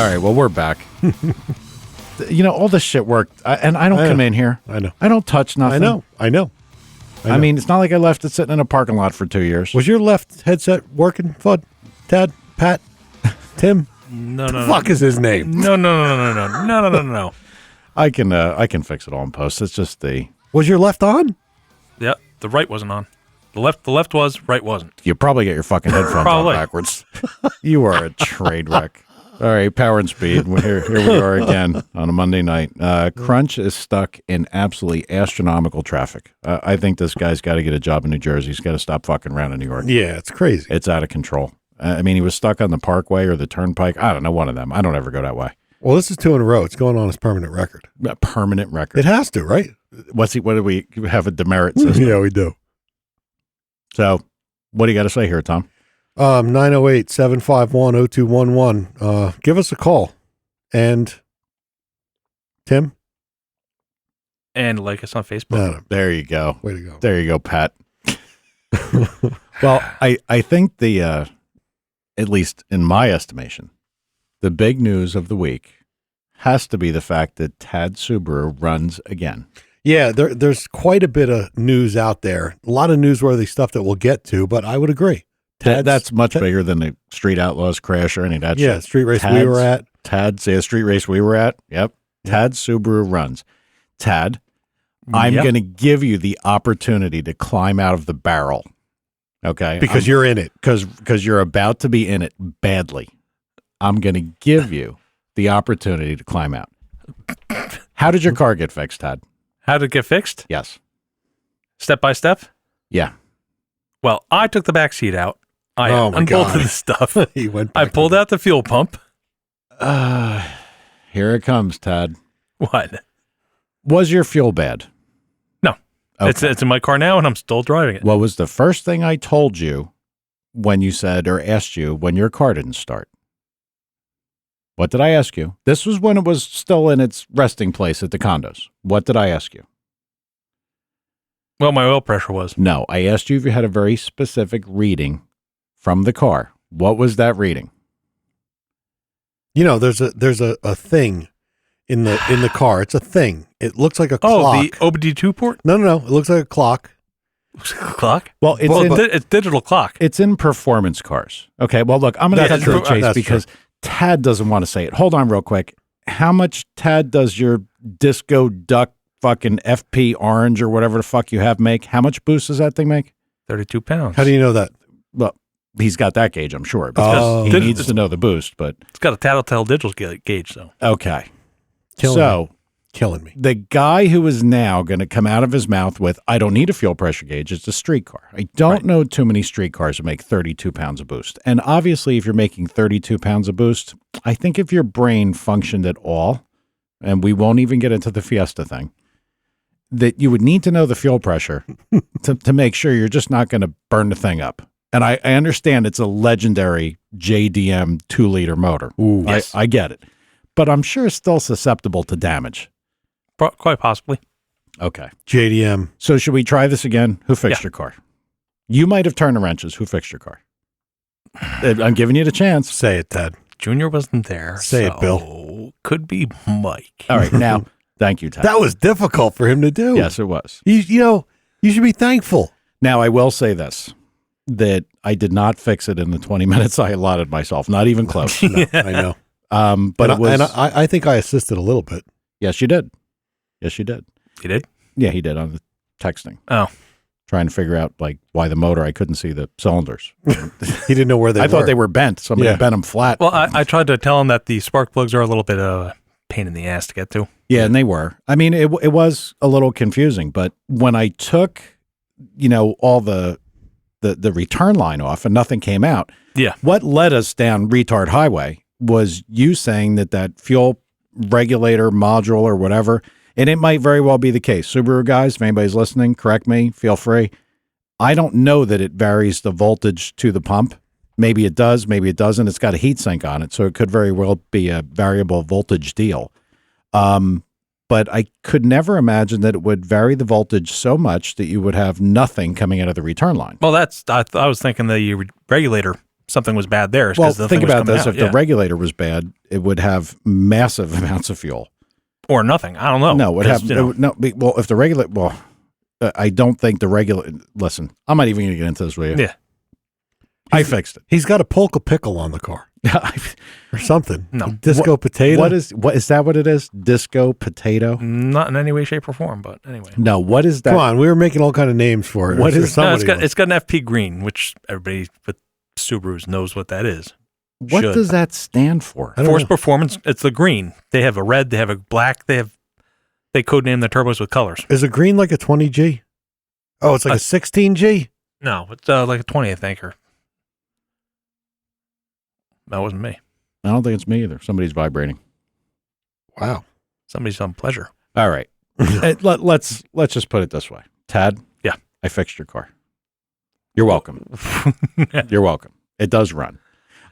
All right, well, we're back. All this shit worked. And I don't come in here. I know. I don't touch nothing. I know. I mean, it's not like I left it sitting in a parking lot for 2 years. Was your left headset working, Fudd? Tad? Pat? Tim? No. Fuck is his name? No. I can fix it all in post. It's just the... Was your left on? Yeah, the right wasn't on. The left was, right wasn't. You probably get your fucking headphones on backwards. You are a trade wreck. All right, Power and Speed. Here we are again on a Monday night. Crunch is stuck in absolutely astronomical traffic. I think this guy's got to get a job in New Jersey. He's got to stop fucking around in New York. Yeah, it's crazy. It's out of control. I mean, he was stuck on the Parkway or the Turnpike. I don't know, one of them. I don't ever go that way. Well, this is 2 in a row. It's going on his permanent record. A permanent record. It has to, right? What do we have a demerit system? Yeah, we do. So, what do you got to say here, Tom? 908-751-0211. Give us a call. And Tim? And like us on Facebook. No. There you go. Way to go. There you go, Pat. Well, I think at least in my estimation, the big news of the week has to be the fact that Tad Subaru runs again. Yeah, there's quite a bit of news out there. A lot of newsworthy stuff that we'll get to, but I would agree. That's much bigger than the Street Outlaws crash or any of that shit. Yeah, street race we were at. Street race we were at. Yep. Tad Subaru runs. Tad, I'm going to give you the opportunity to climb out of the barrel. Okay? Because you're in it. Because you're about to be in it badly. I'm going to give you the opportunity to climb out. How did your car get fixed, Tad? How did it get fixed? Yes. Step by step? Yeah. Well, I took the back seat out. I unbolted the stuff. He went I pulled out the fuel pump. Here it comes, Tad. What? Was your fuel bad? No. Okay. It's in my car now, and I'm still driving it. What was the first thing I told you when you said or asked you when your car didn't start? What did I ask you? This was when it was still in its resting place at the condos. What did I ask you? Well, my oil pressure was. No, I asked you if you had a very specific reading from the car. What was that reading? You know, there's a thing in the car. It's a thing. It looks like a clock. Oh, the OBD2 port? No. It looks like a clock. Clock? Well, it's digital clock. It's in performance cars. Okay, well, look, I'm going to cut to the chase because Tad doesn't want to say it. Hold on real quick. How much, Tad, does your Disco Duck fucking FP Orange or whatever the fuck you have make? How much boost does that thing make? 32 pounds. How do you know that? Well, he's got that gauge, I'm sure. Because he needs to know the boost, but... It's got a Tattletale digital gauge, though. Okay. Killing me. The guy who is now going to come out of his mouth with, I don't need a fuel pressure gauge, it's a street car. I don't know too many street cars that make 32 pounds of boost. And obviously, if you're making 32 pounds of boost, I think if your brain functioned at all, and we won't even get into the Fiesta thing, that you would need to know the fuel pressure to make sure you're just not going to burn the thing up. And I understand it's a legendary JDM 2-liter motor. Ooh, yes. I get it. But I'm sure it's still susceptible to damage. Quite possibly. Okay. JDM. So should we try this again? Who fixed your car? You might have turned the wrenches. Who fixed your car? I'm giving you the chance. Say it, Ted. Junior wasn't there. Say it, Bill. Could be Mike. All right. Now, thank you, Ted. That was difficult for him to do. Yes, it was. You should be thankful. Now, I will say this, that I did not fix it in the 20 minutes I allotted myself. Not even close. No, I know. But I think I assisted a little bit. Yes, you did. Yes, you did. You did? Yeah, he did on the texting. Oh. Trying to figure out why the motor, I couldn't see the cylinders. He didn't know where they were. I thought they were bent. Somebody bent them flat. Well, I tried to tell him that the spark plugs are a little bit of a pain in the ass to get to. Yeah, and they were. I mean, it was a little confusing, but when I took, all the return line off and nothing came out. Yeah. What led us down retard highway was you saying that fuel regulator module or whatever, and it might very well be the case. Subaru guys, if anybody's listening, correct me, feel free. I don't know that it varies the voltage to the pump. Maybe it does, maybe it doesn't. It's got a heat sink on it, so it could very well be a variable voltage deal. But I could never imagine that it would vary the voltage so much that you would have nothing coming out of the return line. Well, I was thinking the regulator something was bad there. Well, think about this. If the regulator was bad, it would have massive amounts of fuel. Or nothing. I don't know. No, what happened? Well, if the regulator, I don't think the regulator. Listen, I'm not even going to get into this with you. Yeah, I fixed it. He's got a polka pickle on the car or something. No. Disco potato. What is that? What it is? Disco potato? Not in any way, shape, or form. But anyway. No. What is that? Come on, we were making all kind of names for it. What is? No, it's got an FP green, which everybody with Subarus knows what that is. What does that stand for? Force performance. It's the green. They have a red. They have a black. They codename their turbos with colors. Is it green like a 20G? Oh, it's like a 16G? No, it's like a 20, I think. Or that wasn't me. I don't think it's me either. Somebody's vibrating. Wow. Somebody's on pleasure. All right. Let's just put it this way. Tad. Yeah. I fixed your car. You're welcome. You're welcome. It does run.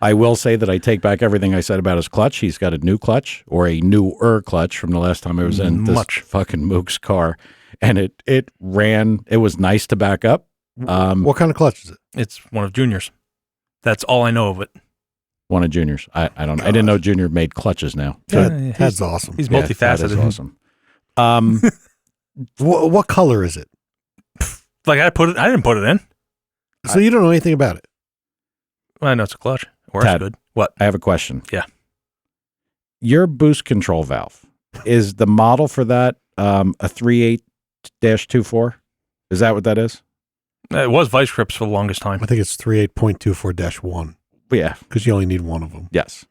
I will say that I take back everything I said about his clutch. He's got a new clutch, or a newer clutch from the last time I was in this fucking Mook's car. And it ran. It was nice to back up. What kind of clutch is it? It's one of Junior's. That's all I know of it. One of Junior's. I don't know. I didn't know Junior made clutches now. That's awesome. He's multifaceted. That is awesome. What color is it? Like I didn't put it in. So you don't know anything about it? Well, I know it's a clutch. Or Tad, it's good. What? I have a question. Yeah. Your boost control valve, is the model for that a 38-24? Is that what that is? It was vice grips for the longest time. I think it's 38.24-1. Yeah. Because you only need one of them. Yes.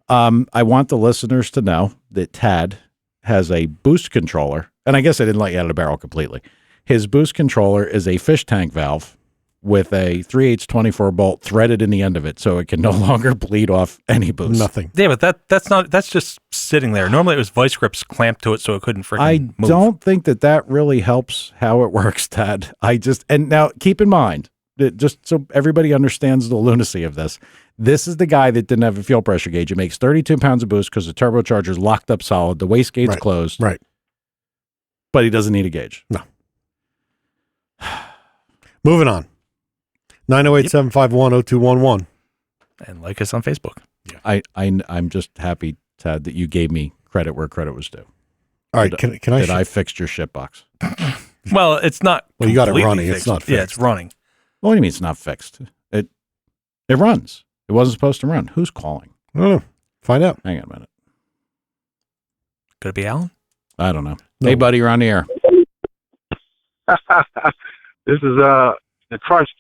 I want the listeners to know that Tad has a boost controller, and I guess I didn't let you out of the barrel completely. His boost controller is a fish tank valve with a 3/8 bolt threaded in the end of it, so it can no longer bleed off any boost. Nothing. Yeah, but that's just sitting there. Normally it was vice grips clamped to it so it couldn't freaking move. I don't think that really helps how it works, Tad. And now keep in mind, that just so everybody understands the lunacy of this, this is the guy that didn't have a fuel pressure gauge. It makes 32 pounds of boost because the turbocharger's locked up solid, the wastegate's closed. Right. But he doesn't need a gauge. No. Moving on. 908-751-0211. And like us on Facebook. Yeah. I'm just happy, Tad, that you gave me credit where credit was due. All right, can I? That I fixed your shit box. Well, it's not. Well, you got it running. Fixed. It's not fixed. Yeah, it's running. What do you mean it's not fixed? It runs. It wasn't supposed to run. Who's calling? I don't know. Find out. Hang on a minute. Could it be Alan? I don't know. No. Hey, buddy, you're on the air. This is the Crunch.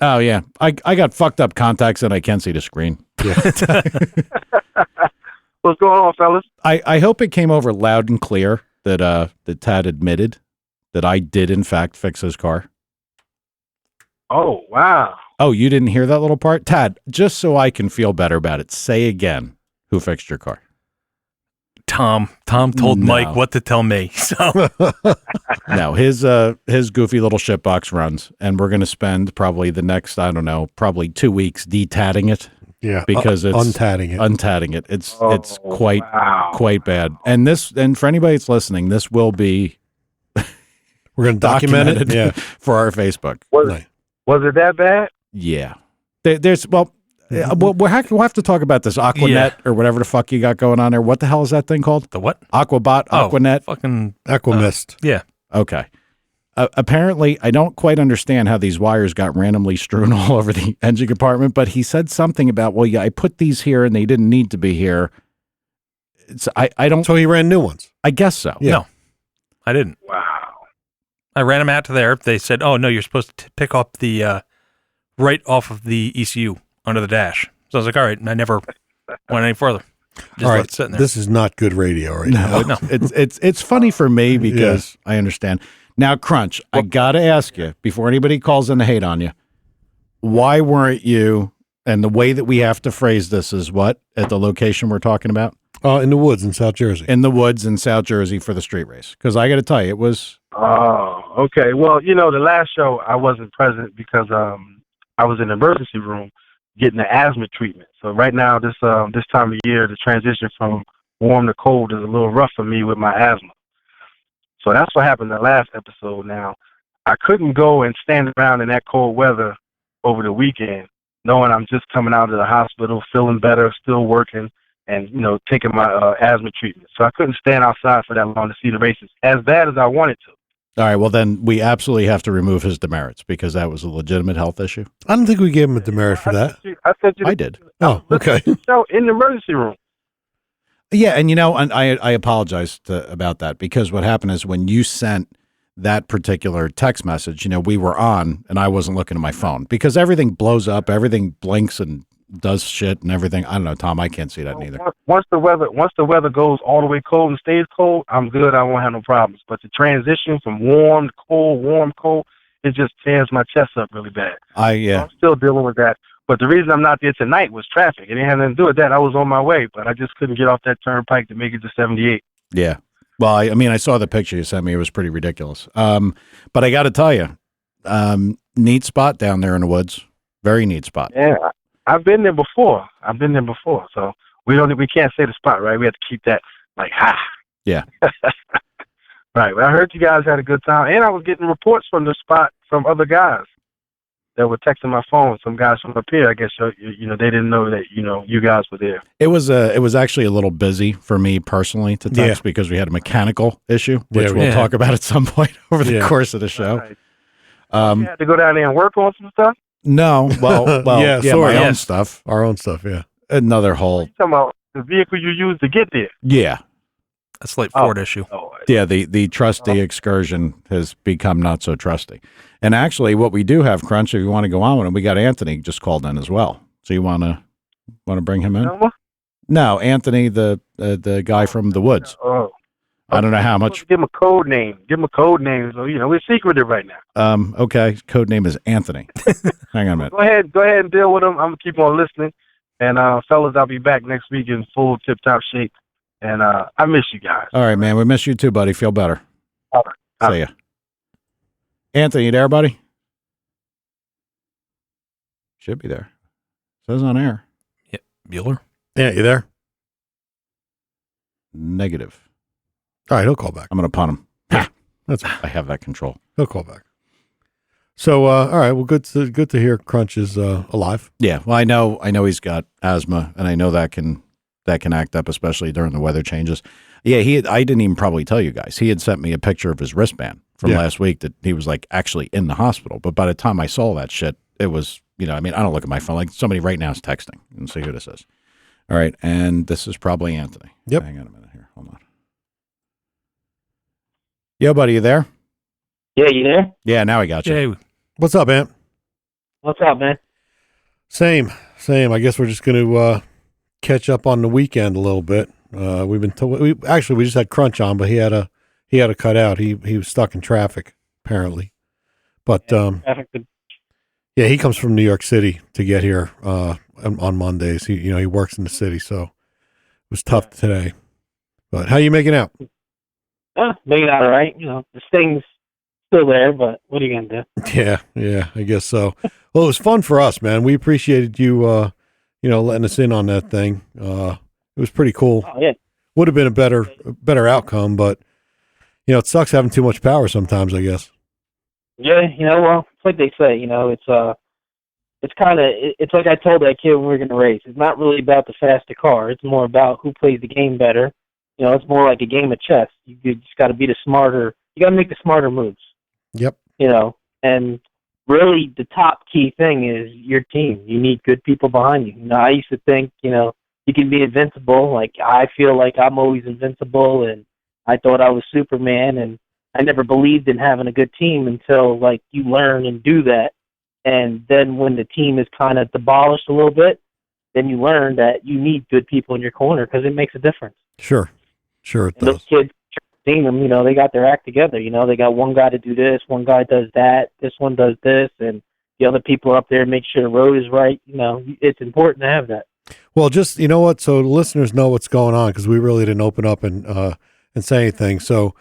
Oh, yeah. I got fucked up contacts and I can't see the screen. Yeah. What's going on, fellas? I hope it came over loud and clear that Tad admitted that I did, in fact, fix his car. Oh, wow. Oh, you didn't hear that little part? Tad, just so I can feel better about it, say again who fixed your car. Tom told No. Mike what to tell me. So No, his goofy little shitbox runs, and we're going to spend probably the next, I don't know, probably 2 weeks detatting it. Yeah. Because it's untatting it. It's quite bad. And for anybody that's listening, this will be We're going to document it. Yeah. for our Facebook. Was it that bad? Yeah. We'll have to talk about this Aquanet or whatever the fuck you got going on there. What the hell is that thing called? the what? Aquabot, Aquanet. Fucking Aquamist. yeah. Okay. Apparently, I don't quite understand how these wires got randomly strewn all over the engine compartment, but he said something about, well, yeah, I put these here and they didn't need to be here. I don't. So he ran new ones. I guess so. Yeah. No, I didn't. Wow. I ran them out to there. They said, "Oh no, you're supposed to pick up the right off of the ECU under the dash." So I was like, "All right," and I never went any further. Just All let right. it sit in there. This is not good radio right now. No. It's funny for me because I understand. Now, Crunch, I got to ask you, before anybody calls in to hate on you, why weren't you, and the way that we have to phrase this is what, at the location we're talking about? In the woods in South Jersey. In the woods in South Jersey for the street race. Because I got to tell you, it was... Oh, okay. Well, the last show I wasn't present because I was in the emergency room getting the asthma treatment. So right now, this time of year, the transition from warm to cold is a little rough for me with my asthma. So that's what happened in the last episode. Now, I couldn't go and stand around in that cold weather over the weekend knowing I'm just coming out of the hospital, feeling better, still working, and, you know, taking my asthma treatment. So I couldn't stand outside for that long to see the races as bad as I wanted to. All right. Well, then we absolutely have to remove his demerits because that was a legitimate health issue. I don't think we gave him a demerit for that. I did. Oh, okay. So in the emergency room. Yeah, and and I apologize about that because what happened is when you sent that particular text message, we were on and I wasn't looking at my phone because everything blows up, everything blinks and does shit and everything. I don't know, Tom, I can't see that neither. Once the weather goes all the way cold and stays cold, I'm good. I won't have no problems. But the transition from warm to cold, it just tears my chest up really bad. So I'm still dealing with that. But the reason I'm not there tonight was traffic. It didn't have nothing to do with that. I was on my way, but I just couldn't get off that turnpike to make it to 78. Yeah. Well, I saw the picture you sent me. It was pretty ridiculous. But I got to tell you, neat spot down there in the woods. Very neat spot. Yeah, I've been there before. So we can't say the spot, right? We have to keep that like, ha. Yeah. Right. Well, I heard you guys had a good time, and I was getting reports from the spot from other guys that were texting my phone. Some guys from up here, I guess, they didn't know that, you guys were there. It was actually a little busy for me personally to text because we had a mechanical issue, which we'll talk about at some point over the course of the show. Right. You had to go down there and work on some stuff? No. Well, my own stuff. Our own stuff, yeah. Another whole. You're talking about the vehicle you used to get there? Yeah. A slight Ford issue. Yeah, the trusty excursion has become not so trusty. And actually, what we do have, Crunch, if you want to go on with it, we got Anthony just called in as well. So you want to bring him in? No, Anthony, the guy from the woods. Oh. I don't know how much. Give him a code name. So, we're secretive right now. Okay, code name is Anthony. Hang on a minute. Go ahead and deal with him. I'm going to keep on listening. And, fellas, I'll be back next week in full tip-top shape. And I miss you guys. All right, man. We miss you too, buddy. Feel better. All right. See ya. Anthony, you there, buddy? Should be there. Says on air. Yeah. Bueller? Yeah, you there? Negative. All right, he'll call back. I'm going to punt him. I have that control. He'll call back. So, all right. Well, good to hear Crunch is alive. Yeah. Well, I know he's got asthma, and I know that can act up, especially during the weather changes. Yeah, I didn't even probably tell you guys. He had sent me a picture of his wristband from last week that he was like actually in the hospital. But by the time I saw that shit, it was, I don't look at my phone. Like somebody right now is texting and see who this is. All right. And this is probably Anthony. Yep. Hang on a minute here. Hold on. Yo, buddy, you there? Yeah, you there? Yeah, now I got you. Hey. What's up, Ant? What's up, man? Same. I guess we're just going to catch up on the weekend a little bit. We've been told we just had Crunch on, but he had to cut out. He was stuck in traffic apparently. But yeah, he comes from New York City to get here on Mondays. He works in the city, so it was tough today. But how you making out? Making out all right. The sting's still there, but what are you gonna do? Yeah, I guess so. Well, it was fun for us, man. We appreciated you letting us in on that thing. It was pretty cool. Oh, yeah. Would have been a better outcome, but it sucks having too much power sometimes, I guess. Yeah, well, it's like they say, it's like I told that kid when we were gonna race. It's not really about the faster car. It's more about who plays the game better. It's more like a game of chess. You just got to be you got to make the smarter moves. Yep. And really the top key thing is your team. You need good people behind you. I used to think, you can be invincible. Like, I feel like I'm always invincible, and I thought I was Superman, and I never believed in having a good team until, like, you learn and do that. And then when the team is kind of demolished a little bit, then you learn that you need good people in your corner because it makes a difference. Sure it does. Those kids, seeing them, they got their act together. They got one guy to do this, one guy does that, this one does this, and the other people are up there make sure the road is right. It's important to have that. Well, just, what? So the listeners know what's going on because we really didn't open up and say anything. So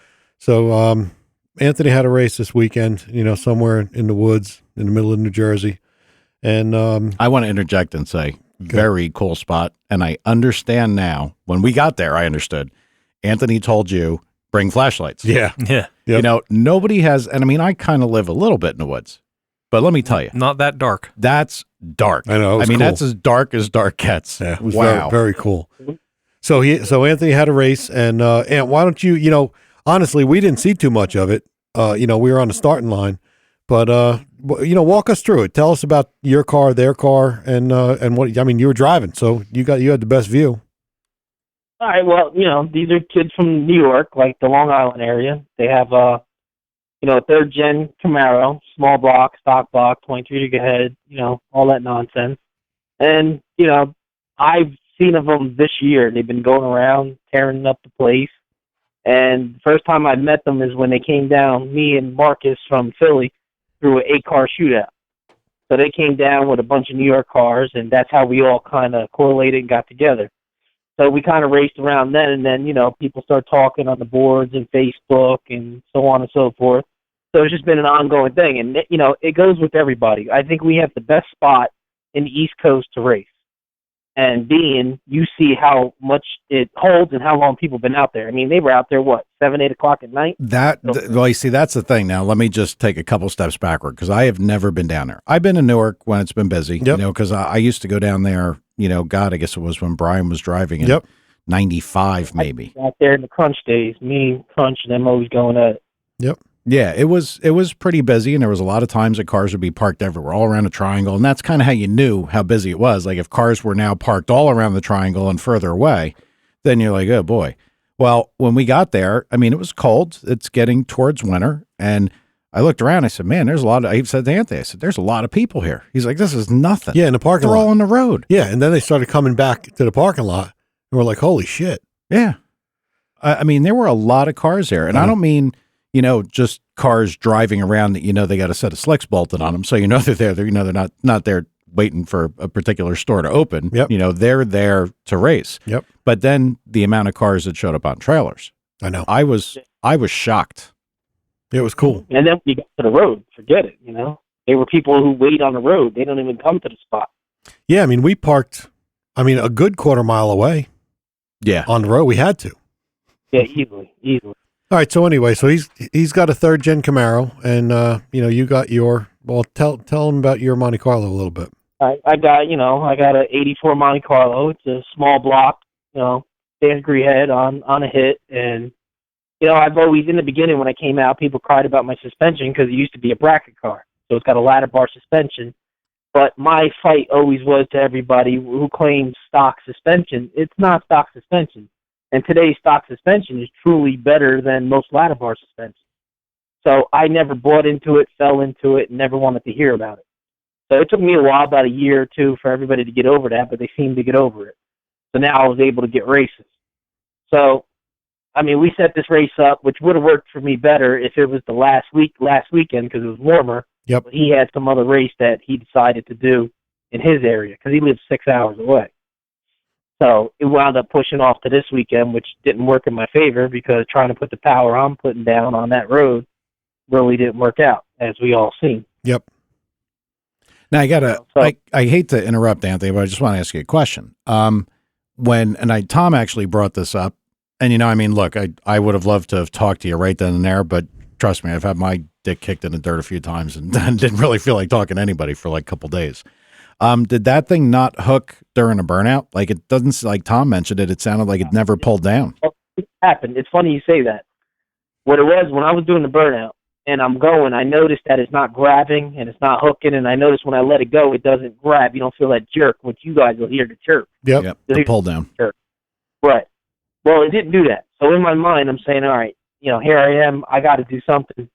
Anthony had a race this weekend, somewhere in the woods in the middle of New Jersey. And I want to interject and say, very cool spot. And I understand now. When we got there, I understood. Anthony told you, bring flashlights. Yeah. Yeah. Yep. Nobody has, and I kind of live a little bit in the woods. But let me tell you, Not that dark. that's dark. I know. I mean, cool. that's as dark gets. Yeah, it was wow. very, very cool. So Anthony had a race, and why don't you, honestly, we didn't see too much of it. We were on the starting line, but walk us through it. Tell us about your car, their car, and what. I mean, you were driving, so you had the best view. All right, well, these are kids from New York, like the Long Island area. They have a third-gen Camaro, small block, stock block, 23 head, all that nonsense. And, I've seen of them this year. They've been going around, tearing up the place. And the first time I met them is when they came down, me and Marcus from Philly, through an 8-car shootout. So they came down with a bunch of New York cars, and that's how we all kind of correlated and got together. So we kind of raced around then, and then, people start talking on the boards and Facebook and so on and so forth. So it's just been an ongoing thing. And, it goes with everybody. I think we have the best spot in the East Coast to race. And you see how much it holds and how long people have been out there. I mean, they were out there, 7, 8 o'clock at night? Well, you see, that's the thing. Now, let me just take a couple steps backward because I have never been down there. I've been in Newark when it's been busy, because I used to go down there, I guess it was when Brian was driving in 95 maybe. Out there in the crunch days, me, Crunch, and them always going at it. Yep. Yeah, it was pretty busy, and there was a lot of times that cars would be parked everywhere, all around a triangle, and that's kind of how you knew how busy it was. Like if cars were now parked all around the triangle and further away, then you're like, oh boy. Well, when we got there, I mean, it was cold. It's getting towards winter, and I looked around. I said, man, I said to Anthony, I said, there's a lot of people here. He's like, this is nothing. Yeah, in the parking lot. They're all on the road. Yeah, and then they started coming back to the parking lot, and we're like, holy shit. Yeah. I mean, there were a lot of cars there, and I don't mean, just cars driving around that, they got a set of slicks bolted on them. So, they're there. They're not there waiting for a particular store to open. Yep. They're there to race. Yep. But then the amount of cars that showed up on trailers. I know. I was shocked. It was cool. And then when you got to the road, forget it, There were people who wait on the road. They don't even come to the spot. Yeah, I mean, we parked, a good quarter mile away. Yeah. On the road. We had to. Yeah, easily. All right. So anyway, he's got a 3rd-gen Camaro, and you got your. Well, tell him about your Monte Carlo a little bit. I got a 84 Monte Carlo. It's a small block, standard degree head on a hit, and I've always in the beginning when I came out, people cried about my suspension because it used to be a bracket car, so it's got a ladder bar suspension. But my fight always was to everybody who claims stock suspension. It's not stock suspension. And today's stock suspension is truly better than most ladder bar suspension. So I never bought into it, fell into it, and never wanted to hear about it. So it took me a while, about a year or two, for everybody to get over that, but they seemed to get over it. So now I was able to get races. So, we set this race up, which would have worked for me better if it was the last weekend because it was warmer. Yep. But he had some other race that he decided to do in his area because he lives 6 hours away. So it wound up pushing off to this weekend, which didn't work in my favor because trying to put the power I'm putting down on that road really didn't work out, as we all seen. Yep. Now I hate to interrupt, Anthony, but I just want to ask you a question. Tom actually brought this up, and look, I would have loved to have talked to you right then and there, but trust me, I've had my dick kicked in the dirt a few times and didn't really feel like talking to anybody for like a couple days. Did that thing not hook during a burnout? Like it doesn't, like Tom mentioned it sounded like it never pulled down. It happened. It's funny you say that. What it was, when I was doing the burnout and I'm going, I noticed that it's not grabbing and it's not hooking, and I noticed when I let it go, it doesn't grab. You don't feel that jerk, which you guys will hear the jerk. Yep. The pull down. Jerk. Right. Well, it didn't do that. So in my mind, I'm saying, all right, here I am. I got to do something.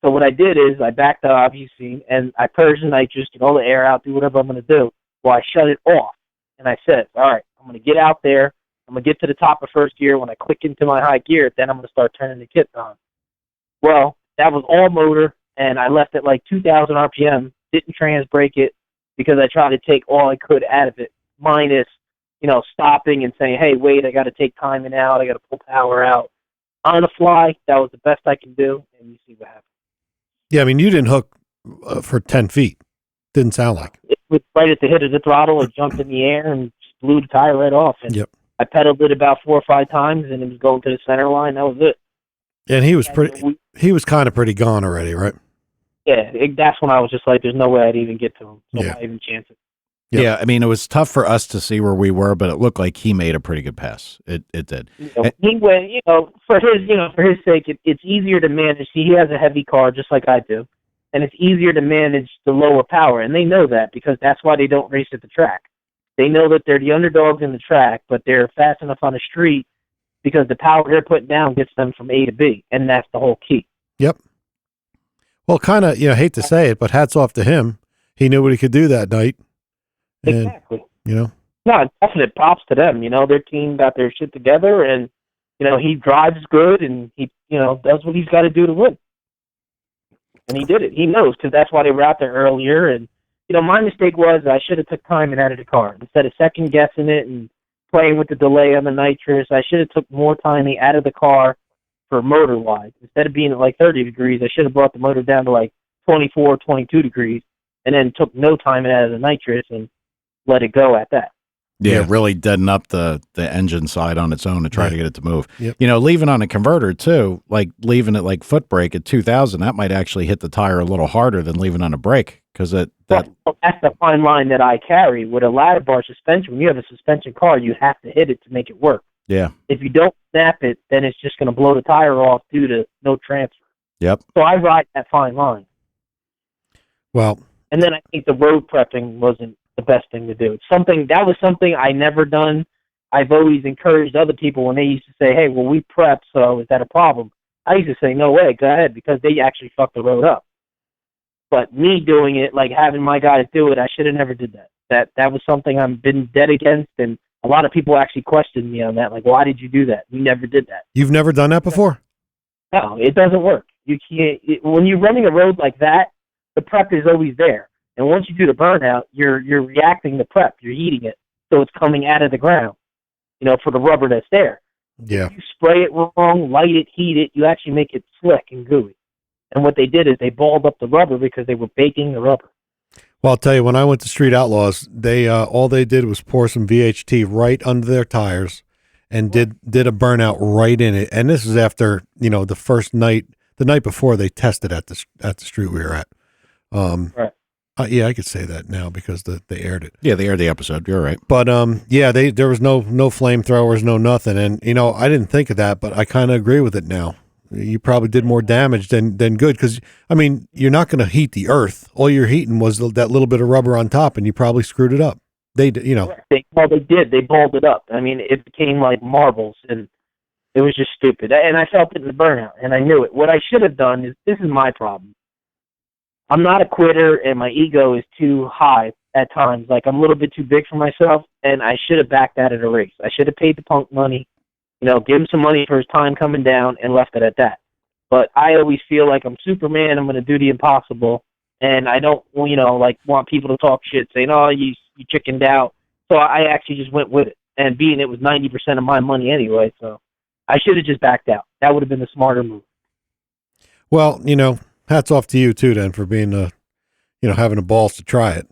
So what I did is I backed up, you see, and I purged the nitrous, get all the air out, do whatever I'm going to do. Well, I shut it off, and I said, all right, I'm going to get out there. I'm going to get to the top of first gear. When I click into my high gear, then I'm going to start turning the kit on. Well, that was all motor, and I left it like 2,000 RPM, didn't trans brake it because I tried to take all I could out of it, minus, stopping and saying, hey, wait, I got to take timing out. I got to pull power out. On the fly, that was the best I can do, and you see what happened. Yeah, you didn't hook for 10 feet. Didn't sound like. It was right at the hit of the throttle. It jumped in the air and just blew the tire right off. And yep. I pedaled it about 4 or 5 times, and it was going to the center line. That was it. And he was kind of pretty gone already, right? that's when I was just like, there's no way I'd even get to him. So Yeah. why even chance it? Yep. Yeah, I mean, it was tough for us to see where we were, but it looked like he made a pretty good pass. It did. He went, for his sake, it's easier to manage. See, he has a heavy car just like I do, and it's easier to manage the lower power, and they know that because that's why they don't race at the track. They know that they're the underdogs in the track, but they're fast enough on the street because the power they're putting down gets them from A to B, and that's the whole key. Yep. Well, kind of, hate to say it, but hats off to him. He knew what he could do that night. And, Exactly. No, definite props to them. Their team got their shit together, and he drives good, and he does what he's got to do to win. And he did it. He knows because that's why they were out there earlier. And my mistake was I should have took time and added the car instead of second guessing it and playing with the delay on the nitrous. I should have took more time and added the car for motor wise instead of being at like 30 degrees. I should have brought the motor down to like 24, 22 degrees, and then took no time and added the nitrous and let it go at that. Yeah, really deaden up the engine side on its own to try to get it to move. Yep. Leaving on a converter too, like leaving it like foot brake at 2,000, that might actually hit the tire a little harder than leaving on a brake because that's the fine line that I carry with a ladder bar suspension. When you have a suspension car, you have to hit it to make it work. Yeah. If you don't snap it, then it's just going to blow the tire off due to no transfer. Yep. So I ride that fine line. Well, and then I think the road prepping wasn't the best thing to do. That was something I never done. I've always encouraged other people when they used to say, hey, well, we prep, so is that a problem? I used to say, no way, go ahead, because they actually fucked the road up. But me doing it, like having my guys do it, I should have never did that. That was something I've been dead against, and a lot of people actually questioned me on that. Like, why did you do that? You never did that. You've never done that before? No, it doesn't work. You can't. When you're running a road like that, the prep is always there. And once you do the burnout, you're reacting to prep. You're heating it, so it's coming out of the ground, for the rubber that's there. Yeah. If you spray it wrong, light it, heat it, you actually make it slick and gooey. And what they did is they balled up the rubber because they were baking the rubber. Well, I'll tell you, when I went to Street Outlaws, they all they did was pour some VHT right under their tires and did a burnout right in it. And this is after, the first night, the night before they tested at the street we were at. Right. Yeah, I could say that now because they aired it. Yeah, they aired the episode. You're right. But there was no flamethrowers, no nothing, and I didn't think of that, but I kind of agree with it now. You probably did more damage than good because you're not going to heat the earth. All you're heating was that little bit of rubber on top, and you probably screwed it up. They did. They did. They balled it up. It became like marbles, and it was just stupid. And I felt it in the burnout, and I knew it. What I should have done is this is my problem. I'm not a quitter, and my ego is too high at times. Like, I'm a little bit too big for myself, and I should have backed out at a race. I should have paid the punk money, give him some money for his time coming down, and left it at that. But I always feel like I'm Superman. I'm going to do the impossible, and I don't, want people to talk shit, saying, oh, you chickened out. So I actually just went with it. And being it was 90% of my money anyway, so I should have just backed out. That would have been the smarter move. Well, hats off to you too, then, for being, having the balls to try it.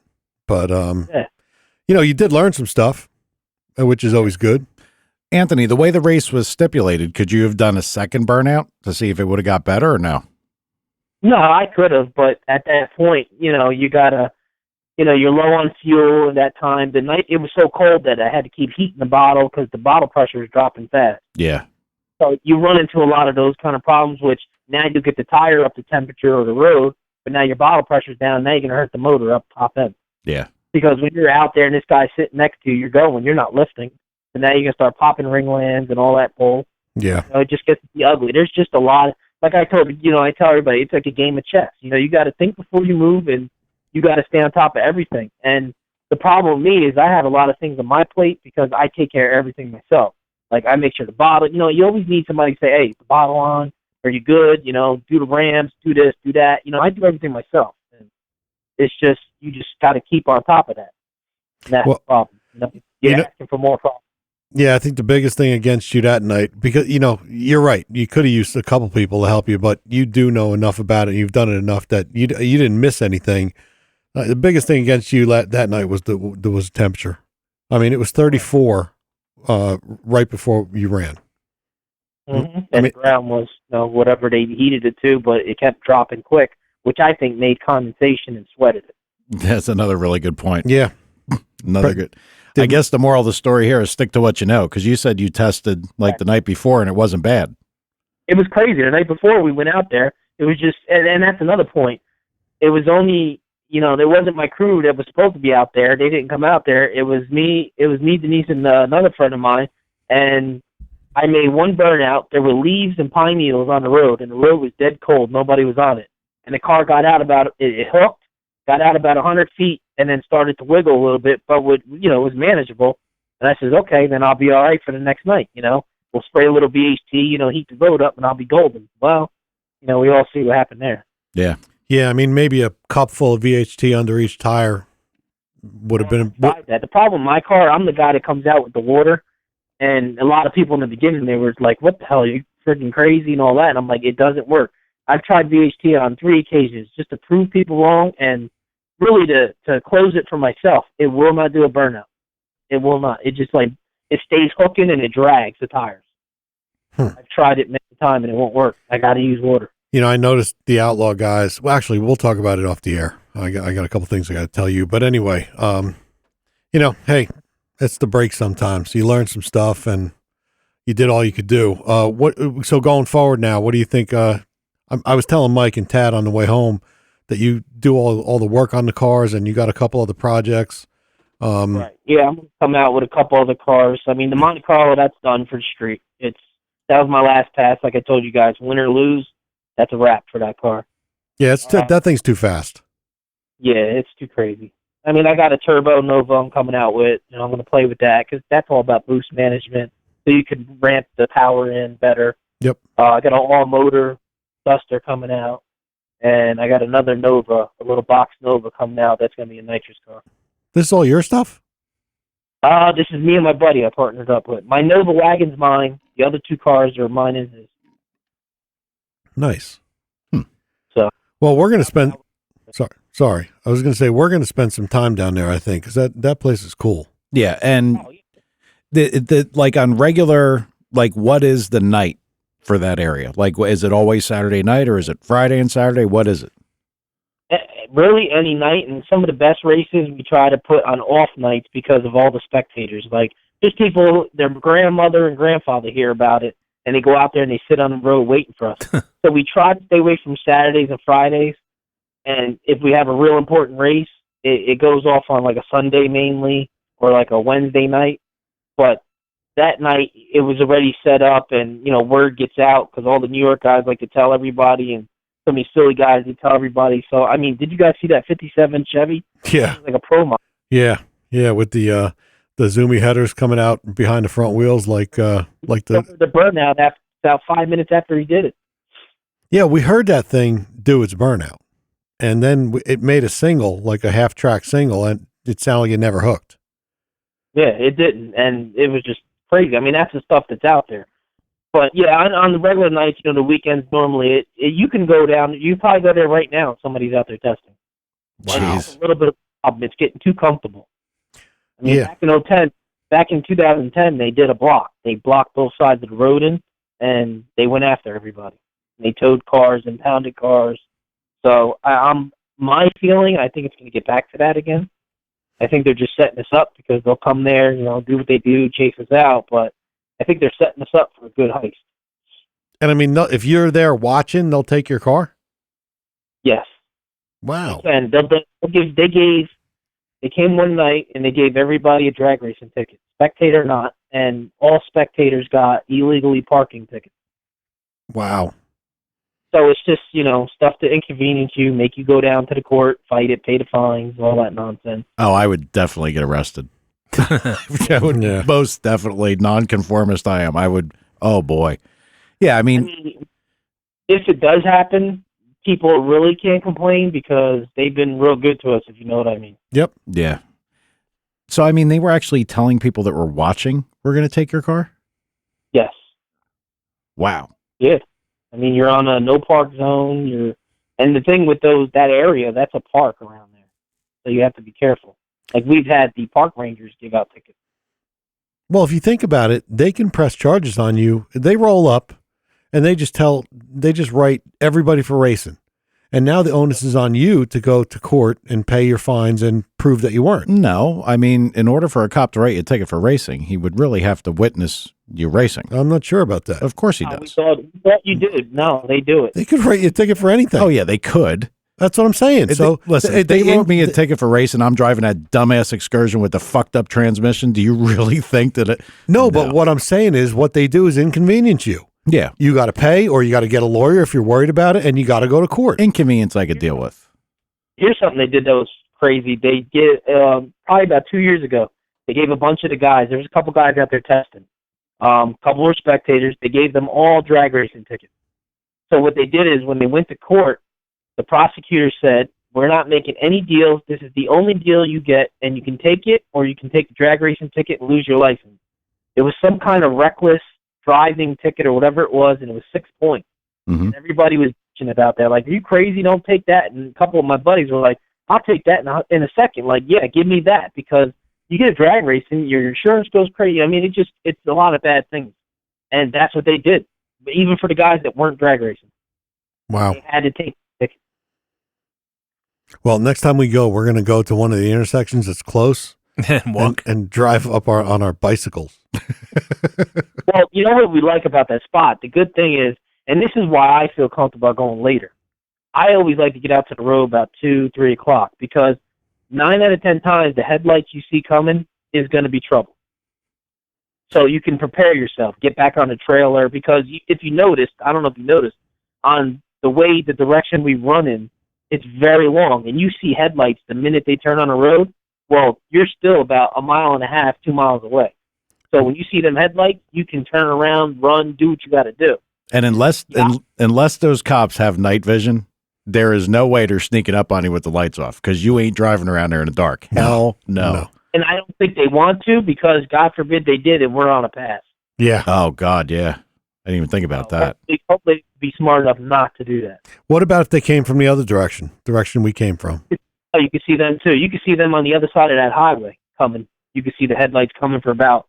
But, you did learn some stuff, which is always good. Anthony, the way the race was stipulated, could you have done a second burnout to see if it would have got better or no? No, I could have, but at that point, you gotta, you're low on fuel at that time. The night it was so cold that I had to keep heating the bottle because the bottle pressure was dropping fast. Yeah. So you run into a lot of those kind of problems, which now you get the tire up to temperature of the road, but now your bottle pressure's down. Now you're gonna hurt the motor up top end. Yeah. Because when you're out there and this guy's sitting next to you, you're not lifting, and now you're gonna start popping ringlands and all that bull. Yeah. It just gets to be ugly. There's just a lot. Like I tell everybody, it's like a game of chess. You got to think before you move, and you got to stay on top of everything. And the problem with me is I have a lot of things on my plate because I take care of everything myself. Like, I make sure the bottle, you always need somebody to say, hey, is the bottle on? Are you good? Do the rams, do this, do that. I do everything myself. And it's just, you just got to keep on top of that. And that's the problem. You're asking for more problems. Yeah, I think the biggest thing against you that night, because, you're right. You could have used a couple people to help you, but you do know enough about it. You've done it enough that you didn't miss anything. The biggest thing against you that night was the temperature. It was 34 right before you ran. Mm-hmm. And the ground was whatever they heated it to, but it kept dropping quick. which I think made condensation and sweated it. That's another really good point. Yeah. Another good. I guess the moral of the story here is stick to what you know, because you said you tested like the night before and it wasn't bad. It was crazy. The night before we went out there, it was just, and that's another point. It was only, there wasn't my crew that was supposed to be out there. They didn't come out there. It was me, Denise, and another friend of mine, and I made one burnout. There were leaves and pine needles on the road, and the road was dead cold. Nobody was on it. And the car got out it hooked, got out about 100 feet, and then started to wiggle a little bit, but it was manageable. And I says, okay, then I'll be all right for the next night, We'll spray a little VHT, heat the road up, and I'll be golden. Well, we all see what happened there. Yeah. Yeah, I mean, maybe a cup full of VHT under each tire would have been... The problem with my car, I'm the guy that comes out with the water, and a lot of people in the beginning, they were like, what the hell, are you freaking crazy and all that? And I'm like, it doesn't work. I've tried VHT on 3 occasions just to prove people wrong and really to close it for myself. It will not do a burnout. It will not. It just it stays hooking and it drags the tires. I've tried it many times and it won't work. I got to use water. I noticed the Outlaw guys. Well, actually, we'll talk about it off the air. I got a couple things I got to tell you. But anyway, hey, it's the break sometimes. You learn some stuff and you did all you could do. So going forward now, what do you think? I was telling Mike and Tad on the way home that you do all the work on the cars and you got a couple other projects. Right. Yeah, I'm going to come out with a couple other cars. I mean, the Monte Carlo, that's done for the street. That was my last pass. Like I told you guys, win or lose, that's a wrap for that car. Yeah, that thing's too fast. Yeah, it's too crazy. I mean, I got a Turbo Nova I'm coming out with, and I'm going to play with that because that's all about boost management, so you can ramp the power in better. Yep. I got an all-motor Duster coming out, and I got another Nova, a little box Nova coming out. That's going to be a nitrous car. This is all your stuff? This is me and my buddy I partnered up with. My Nova wagon's mine. The other 2 cars are mine and his. Nice. So. Well, we're going to spend... Sorry. I was going to say, we're going to spend some time down there, I think, because that place is cool. Yeah, and the like on regular, like what is the night for that area? Like, is it always Saturday night or is it Friday and Saturday? What is it? Really any night, and some of the best races we try to put on off nights because of all the spectators. Like, just people, their grandmother and grandfather hear about it, and they go out there and they sit on the road waiting for us. So we try to stay away from Saturdays and Fridays, and if we have a real important race, it goes off on like a Sunday mainly or like a Wednesday night. But that night, it was already set up, and, word gets out because all the New York guys like to tell everybody, and so many silly guys they tell everybody. So, I mean, did you guys see that 57 Chevy? Yeah. Like a pro model. Yeah, with the zoomy headers coming out behind the front wheels like the burnout about 5 minutes after he did it. Yeah, we heard that thing do its burnout, and then it made a single, like a half-track single, and it sounded like it never hooked. Yeah, it didn't, and it was just crazy. I mean, that's the stuff that's out there. But, yeah, on the regular nights, the weekends, normally, you can go down. You probably go there right now if somebody's out there testing. Wow. It's a little bit of a problem. It's getting too comfortable. I mean, back in 2010, they did a block. They blocked both sides of the road in, and they went after everybody. They towed cars, impounded cars. So, my feeling, I think it's going to get back to that again. I think they're just setting us up because they'll come there, do what they do, chase us out, but I think they're setting us up for a good heist. And I mean, if you're there watching, they'll take your car? Yes. Wow. And they came one night and they gave everybody a drag racing ticket, spectator or not, and all spectators got illegally parking tickets. Wow. So it's just, stuff to inconvenience you, make you go down to the court, fight it, pay the fines, all that nonsense. Oh, I would definitely get arrested. I would most definitely, nonconformist I am. I would, oh boy. Yeah, I mean, if it does happen, people really can't complain because they've been real good to us, if you know what I mean. Yep. Yeah. So, I mean, they were actually telling people that were watching, we're going to take your car? Yes. Wow. Yeah. I mean, you're on a no park zone. And the thing with that area, that's a park around there. So you have to be careful. Like, we've had the park rangers give out tickets. Well, if you think about it, they can press charges on you. They roll up and they just write everybody for racing. And now the onus is on you to go to court and pay your fines and prove that you weren't. No, I mean, in order for a cop to write you a ticket for racing, he would really have to witness you racing. I'm not sure about that. Of course he We does. thought you did. No, they do it. They could write you a ticket for anything. Oh, yeah, they could. That's what I'm saying. So listen, if they wrote me a ticket for racing, I'm driving that dumbass excursion with the fucked up transmission. Do you really think that it? No, but what I'm saying is what they do is inconvenience you. Yeah. You got to pay or you got to get a lawyer if you're worried about it, and you got to go to court. Inconvenience I could deal with. Here's something they did that was crazy. They did probably about 2 years ago. They gave a bunch of the guys. There was a couple guys out there testing. Couple were spectators. They gave them all drag racing tickets. So what they did is when they went to court, the prosecutor said, "We're not making any deals. This is the only deal you get, and you can take it or you can take the drag racing ticket and lose your license." It was some kind of reckless driving ticket or whatever it was, and it was 6 points. Mm-hmm. And everybody was bitching about that. Like, "Are you crazy? Don't take that." And a couple of my buddies were like, "I'll take that in a second." Like, yeah, give me that, because you get a drag racing, your insurance goes crazy. I mean, it's a lot of bad things. And that's what they did. But even for the guys that weren't drag racing. Wow. They had to take the ticket. Well, next time we go, we're going to go to one of the intersections that's close And walk. and drive up on our bicycles. Well, you know what we like about that spot? The good thing is, and this is why I feel comfortable going later, I always like to get out to the road about 2, 3 o'clock, because 9 out of 10 times the headlights you see coming is going to be trouble. So you can prepare yourself, get back on the trailer, because if you noticed, I don't know if you noticed, on the direction we run in, it's very long, and you see headlights the minute they turn on the road. Well, you're still about 1.5 miles, 2 miles away. So when you see them headlights, you can turn around, run, do what you got to do. And unless those cops have night vision, there is no way they're sneaking up on you with the lights off, because you ain't driving around there in the dark. Hell no. And I don't think they want to, because God forbid they did and we're on a pass. Yeah. Oh, God, yeah. I didn't even think about that. Hopefully they'd be smart enough not to do that. What about if they came from the other direction we came from? Oh, you can see them too. You can see them on the other side of that highway coming. You can see the headlights coming for about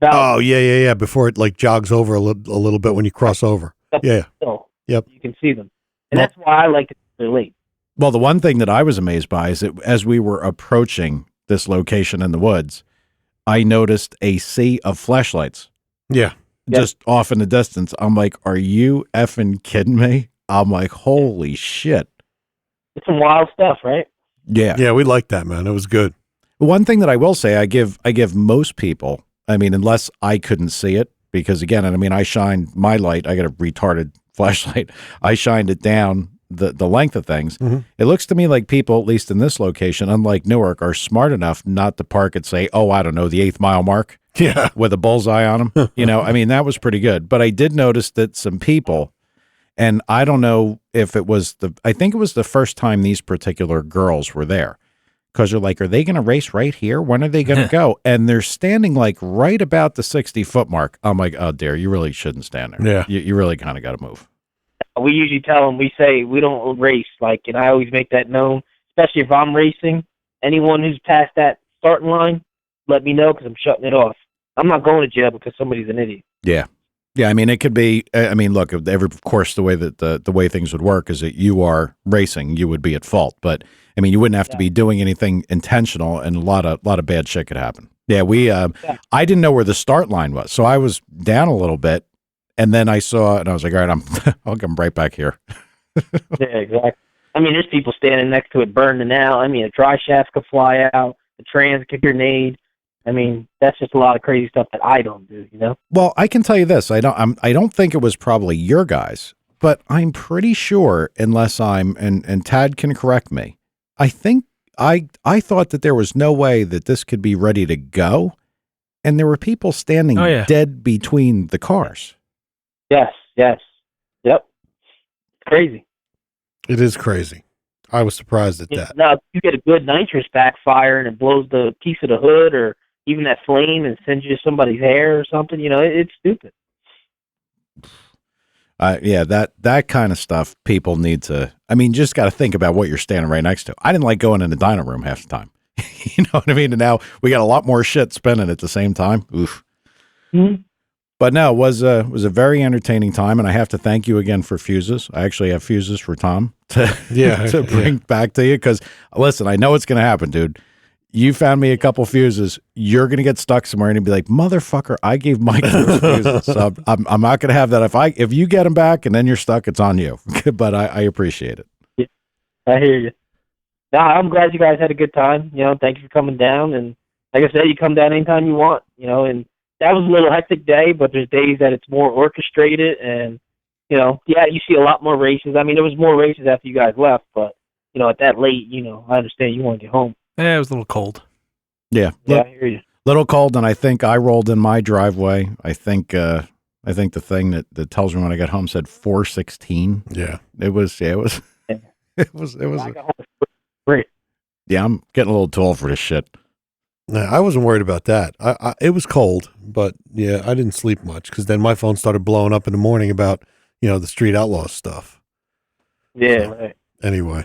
Oh, yeah. Before it like jogs over a little bit when you cross over. Yeah. So Yep. you can see them. And that's why I like it they're late. Well, the one thing that I was amazed by is that as we were approaching this location in the woods, I noticed a sea of flashlights Yeah. just off in the distance. I'm like, are you effing kidding me? I'm like, holy shit. It's some wild stuff, right? Yeah. Yeah, we liked that, man. It was good. One thing that I will say, I give most people, I mean, unless I couldn't see it, because again, I mean, I shined my light, I got a retarded flashlight. I shined it down the length of things. Mm-hmm. It looks to me like people, at least in this location, unlike Newark, are smart enough not to park at, say, oh, I don't know, the 8th mile mark. Yeah. With a bullseye on them. You know, I mean, that was pretty good. But I did notice that some people, and I don't know if it was I think it was the first time these particular girls were there, because they're like, are they going to race right here? When are they going to go? And they're standing like right about the 60-foot mark. I'm like, oh, dear, you really shouldn't stand there. Yeah. You really kind of got to move. We usually tell them, we say we don't race, like, and I always make that known, especially if I'm racing. Anyone who's past that starting line, let me know, because I'm shutting it off. I'm not going to jail because somebody's an idiot. Yeah. Yeah, I mean, it could be, I mean, look, of course, the way that the way things would work is that you are racing, you would be at fault. But, I mean, you wouldn't have to be doing anything intentional, and a lot of bad shit could happen. Yeah, I didn't know where the start line was, so I was down a little bit, and then I saw, and I was like, all right, I'll come right back here. Yeah, exactly. I mean, there's people standing next to it burning out. I mean, a dry shaft could fly out, the trans could grenade. I mean, that's just a lot of crazy stuff that I don't do, you know? Well, I can tell you this. I don't think it was probably your guys, but I'm pretty sure, unless and Tad can correct me, I think I thought that there was no way that this could be ready to go, and there were people standing dead between the cars. Yes. Yep. Crazy. It is crazy. I was surprised at that. Now, if you get a good nitrous backfire and it blows the piece of the hood or even that flame and sends you somebody's hair or something, you know, it's stupid. Yeah, that kind of stuff people need to, I mean, just got to think about what you're standing right next to. I didn't like going in the dyno room half the time. You know what I mean? And now we got a lot more shit spinning at the same time. Oof. Mm-hmm. But no, it was a very entertaining time, and I have to thank you again for fuses. I actually have fuses for Tom to bring back to you because listen, I know it's going to happen, dude. You found me a couple fuses. You're going to get stuck somewhere and be like, motherfucker, I gave Mike those fuses. So I'm not going to have that. If you get them back and then you're stuck, it's on you. But I appreciate it. Yeah, I hear you. No, I'm glad you guys had a good time. Thank you for coming down. And like I said, you come down anytime you want, and that was a little hectic day, but there's days that it's more orchestrated and, you see a lot more races. I mean, there was more races after you guys left, but, at that late, I understand you want to get home. Yeah, it was a little cold. Yeah. Yeah, I hear you. Little cold, and I think I rolled in my driveway. I think the thing that tells me when I got home said 416. Yeah. It was I got home great. Yeah, I'm getting a little too old for this shit. No, I wasn't worried about that. It was cold, but yeah, I didn't sleep much because then my phone started blowing up in the morning about, the Street Outlaws stuff. Yeah, right. Anyway,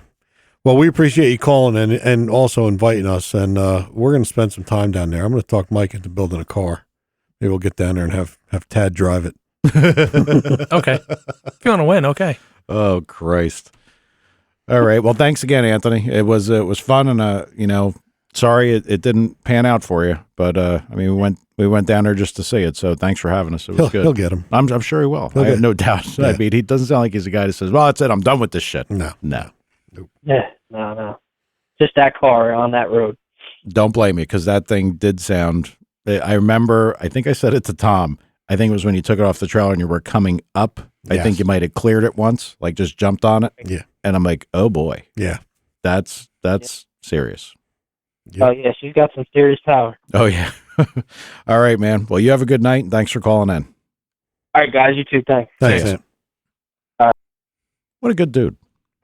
well, we appreciate you calling and also inviting us, and we're going to spend some time down there. I'm going to talk Mike into building a car. Maybe we'll get down there and have Tad drive it. Okay. If you want to win, okay. Oh, Christ. All right. Well, thanks again, Anthony. It was fun, and sorry it didn't pan out for you, but we went down there just to see it. So thanks for having us. It was good. He'll get him. I'm sure he will. I have no doubt. Yeah. I mean, he doesn't sound like he's a guy that says, "Well, that's it. I'm done with this shit." No. Yeah, no. Just that car on that road. Don't blame me because that thing did sound. I remember. I think I said it to Tom. I think it was when you took it off the trailer and you were coming up. Yes. I think you might have cleared it once, like just jumped on it. Yeah. And I'm like, oh boy. Yeah. That's serious. Yep. Oh yeah, she's got some serious power. Oh yeah. All right, man. Well, you have a good night, and thanks for calling in. All right, guys, you too. Thanks. Thanks, See ya. man. What a good dude.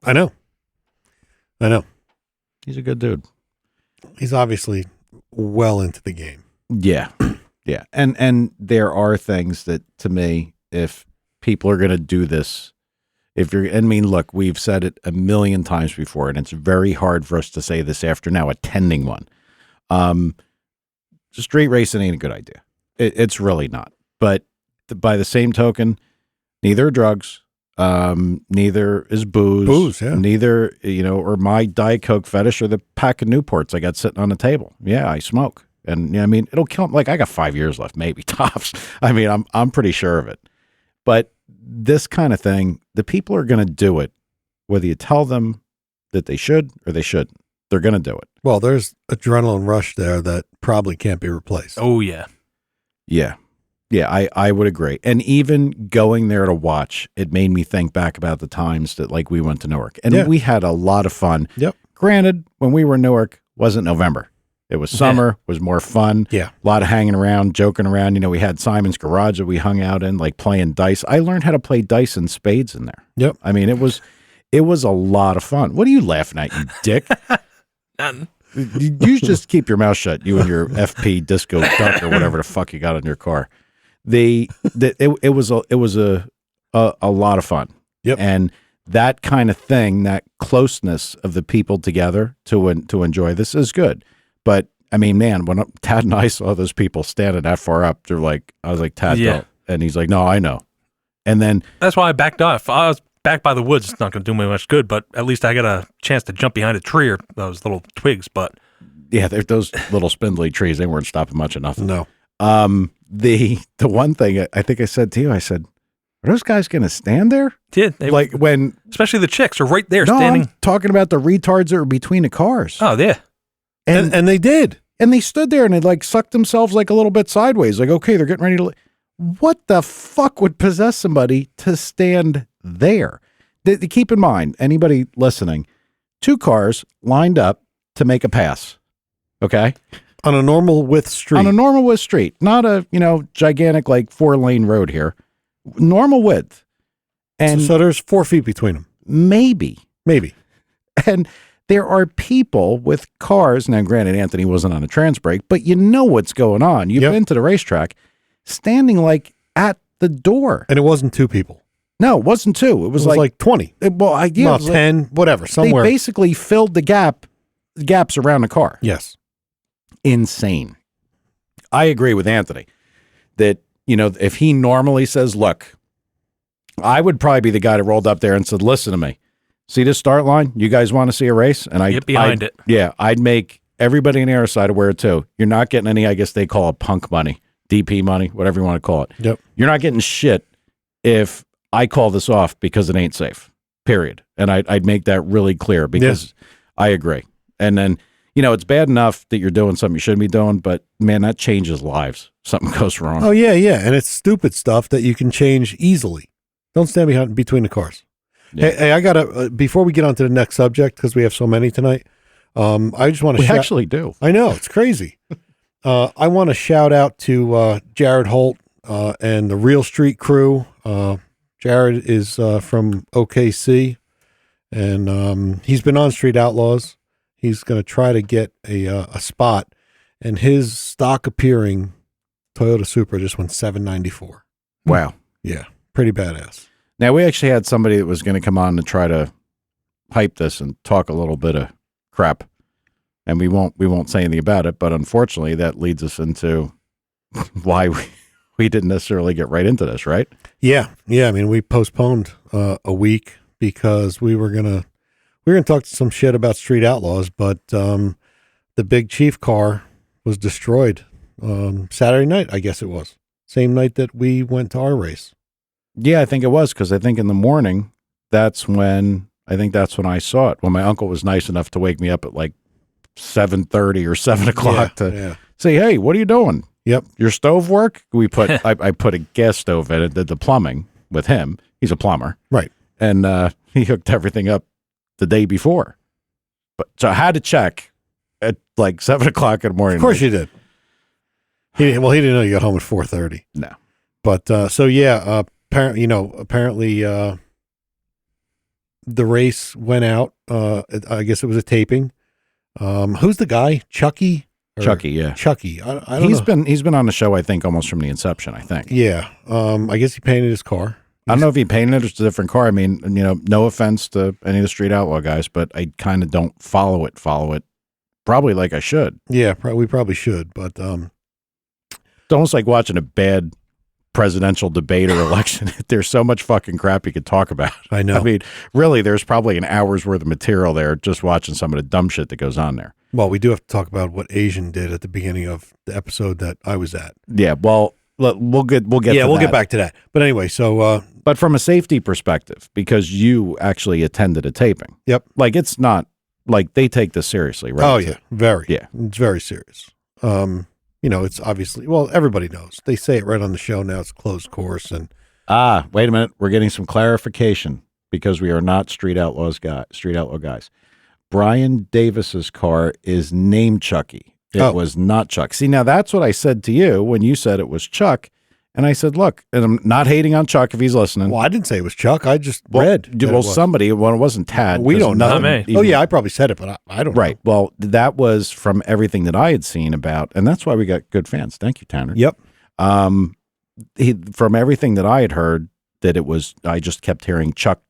I know. He's a good dude. He's obviously well into the game. Yeah. Yeah. And there are things that, to me, if people are going to do this, look, we've said it a million times before, and it's very hard for us to say this after now attending one. Street racing ain't a good idea. It's really not. But by the same token, neither are drugs. Neither is booze. Yeah. Neither, or my Diet Coke fetish or the pack of Newports I got sitting on the table. Yeah, I smoke. And it'll kill. Like, I got 5 years left, maybe tops. I'm pretty sure of it. But this kind of thing, the people are going to do it, whether you tell them that they should or they shouldn't. They're going to do it. Well, there's adrenaline rush there that probably can't be replaced. Oh, yeah. Yeah. Yeah, I would agree. And even going there to watch, it made me think back about the times that, like, we went to Newark. And we had a lot of fun. Yep. Granted, when we were in Newark, wasn't November. It was summer, was more fun. Yeah. A lot of hanging around, joking around. We had Simon's garage that we hung out in, like playing dice. I learned how to play dice and spades in there. Yep. It was a lot of fun. What are you laughing at, you dick? Nothing. You just keep your mouth shut, you and your FP disco duck or whatever the fuck you got on your car. It was a lot of fun. Yep. And that kind of thing, that closeness of the people together to enjoy this is good. But man, when Tad and I saw those people standing that far up, I was like, Tad, don't. And he's like, no, I know. And then that's why I backed off. I was back by the woods. It's not going to do me much good, but at least I got a chance to jump behind a tree or those little twigs. But yeah, those little spindly trees, they weren't stopping much of nothing. No. The one thing I think I said to you, I said, are those guys going to stand there? Yeah, especially the chicks are right there standing. I'm talking about the retards that were between the cars. Oh, yeah. And they did. And they stood there and they like sucked themselves like a little bit sideways. Like, okay, they're getting ready to. What the fuck would possess somebody to stand there? Keep in mind, anybody listening, 2 cars lined up to make a pass. Okay. On a normal width street. On a normal width street. Not a, gigantic like 4-lane road here. Normal width. And so there's 4 feet between them. Maybe. And there are people with cars. Now, granted, Anthony wasn't on a trans brake, but you know what's going on. You've been to the racetrack, standing like at the door. And it wasn't 2 people. No, it wasn't 2. It was like 20. It was 10, whatever, somewhere. They basically filled the gaps around the car. Yes. Insane. I agree with Anthony that if he normally says, look, I would probably be the guy that rolled up there and said, listen to me. See this start line? You guys want to see a race? And Get behind it. Yeah, I'd make everybody in the air side aware too. You're not getting any, I guess they call it punk money, DP money, whatever you want to call it. Yep. You're not getting shit if I call this off because it ain't safe, period. And I'd make that really clear because I agree. And then, it's bad enough that you're doing something you shouldn't be doing, but man, that changes lives. Something goes wrong. Oh, yeah. And it's stupid stuff that you can change easily. Don't stand between the cars. Yeah. Hey, I got to, before we get on to the next subject, because we have so many tonight, I just want to actually do. I know, it's crazy. I want to shout out to Jared Holt and the Real Street crew. Jared is from OKC, and he's been on Street Outlaws. He's going to try to get a spot, and his stock appearing Toyota Supra just went $794. Wow. Yeah, pretty badass. Now, we actually had somebody that was going to come on to try to hype this and talk a little bit of crap, and we won't say anything about it, but unfortunately that leads us into why we didn't necessarily get right into this, right? Yeah. I mean, we postponed a week because we were gonna talk some shit about Street Outlaws, but the Big Chief car was destroyed Saturday night. I guess it was same night that we went to our race. Yeah, I think it was, because I think in the morning that's when I saw it. When my uncle was nice enough to wake me up at like 7:30 or 7 o'clock to say, "Hey, what are you doing? Yep, your stove work?" I put a gas stove in it, did the plumbing with him. He's a plumber, right? And he hooked everything up the day before. But so I had to check at like 7 o'clock in the morning. Of course you did. He didn't know you got home at 4:30. No, but apparently the race went out. I guess it was a taping. Who's the guy? Chucky? Chucky, yeah. Chucky. I don't know. He's been on the show, I think, almost from the inception, I think. Yeah. I guess he painted his car. I don't know if he painted it or it's a different car. I mean, no offense to any of the Street Outlaw guys, but I kind of don't follow it probably like I should. Yeah, we probably should, but it's almost like watching a bad presidential debate or election. There's so much fucking crap you could talk about. I know. I mean, really, there's probably an hour's worth of material there just watching some of the dumb shit that goes on there. Well, we do have to talk about what Asian did at the beginning of the episode that I was at. Yeah, well, we'll get to we'll that. Get back to that. But anyway, so but from a safety perspective, because you actually attended a taping. Yep. Like, it's not like they take this seriously, right? Oh yeah, very. Yeah, it's very serious. It's obviously, well, everybody knows. They say it right on the show now. It's closed course. And wait a minute. We're getting some clarification because we are not Street Outlaw guys. Brian Davis's car is named Chucky. It was not Chuck. See, now that's what I said to you when you said it was Chuck. And I said, look, and I'm not hating on Chuck if he's listening. Well, I didn't say it was Chuck. I just read. Well, somebody, it wasn't Tad. We don't know. Not me. Oh, yeah, I probably said it, but I don't know. Right. Well, that was from everything that I had seen about, and that's why we got good fans. Thank you, Tanner. Yep. From everything that I had heard, that it was, I just kept hearing Chuck,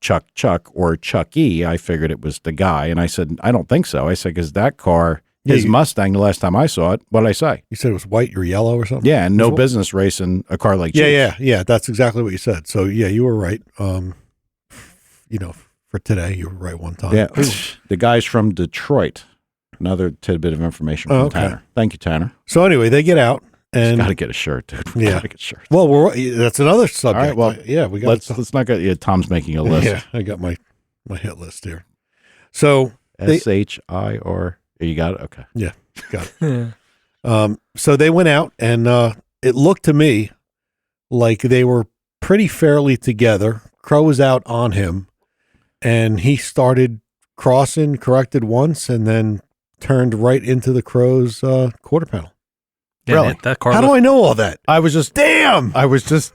or Chucky. I figured it was the guy. And I said, I don't think so. I said, because that car, his Mustang, the last time I saw it, what did I say? You said it was white or yellow or something? Yeah, and no business racing a car like Chiefs. Yeah. That's exactly what you said. So, yeah, you were right. For today, you were right one time. Yeah. The guy's from Detroit. Another tidbit of information from Tanner. Thank you, Tanner. So, anyway, they get out. And got to get a shirt, dude. We got to get shirts. Well, that's another subject. All right, well, yeah, we got. Let's not get. Yeah, Tom's making a list. Yeah, I got my hit list here. So SHIR. You got it. Okay. Yeah, got it. So they went out, and it looked to me like they were pretty fairly together. Crow was out on him, and he started crossing, corrected once, and then turned right into the Crow's quarter panel. Yeah, really? That car. How do I know all that? I was just damn. I was just.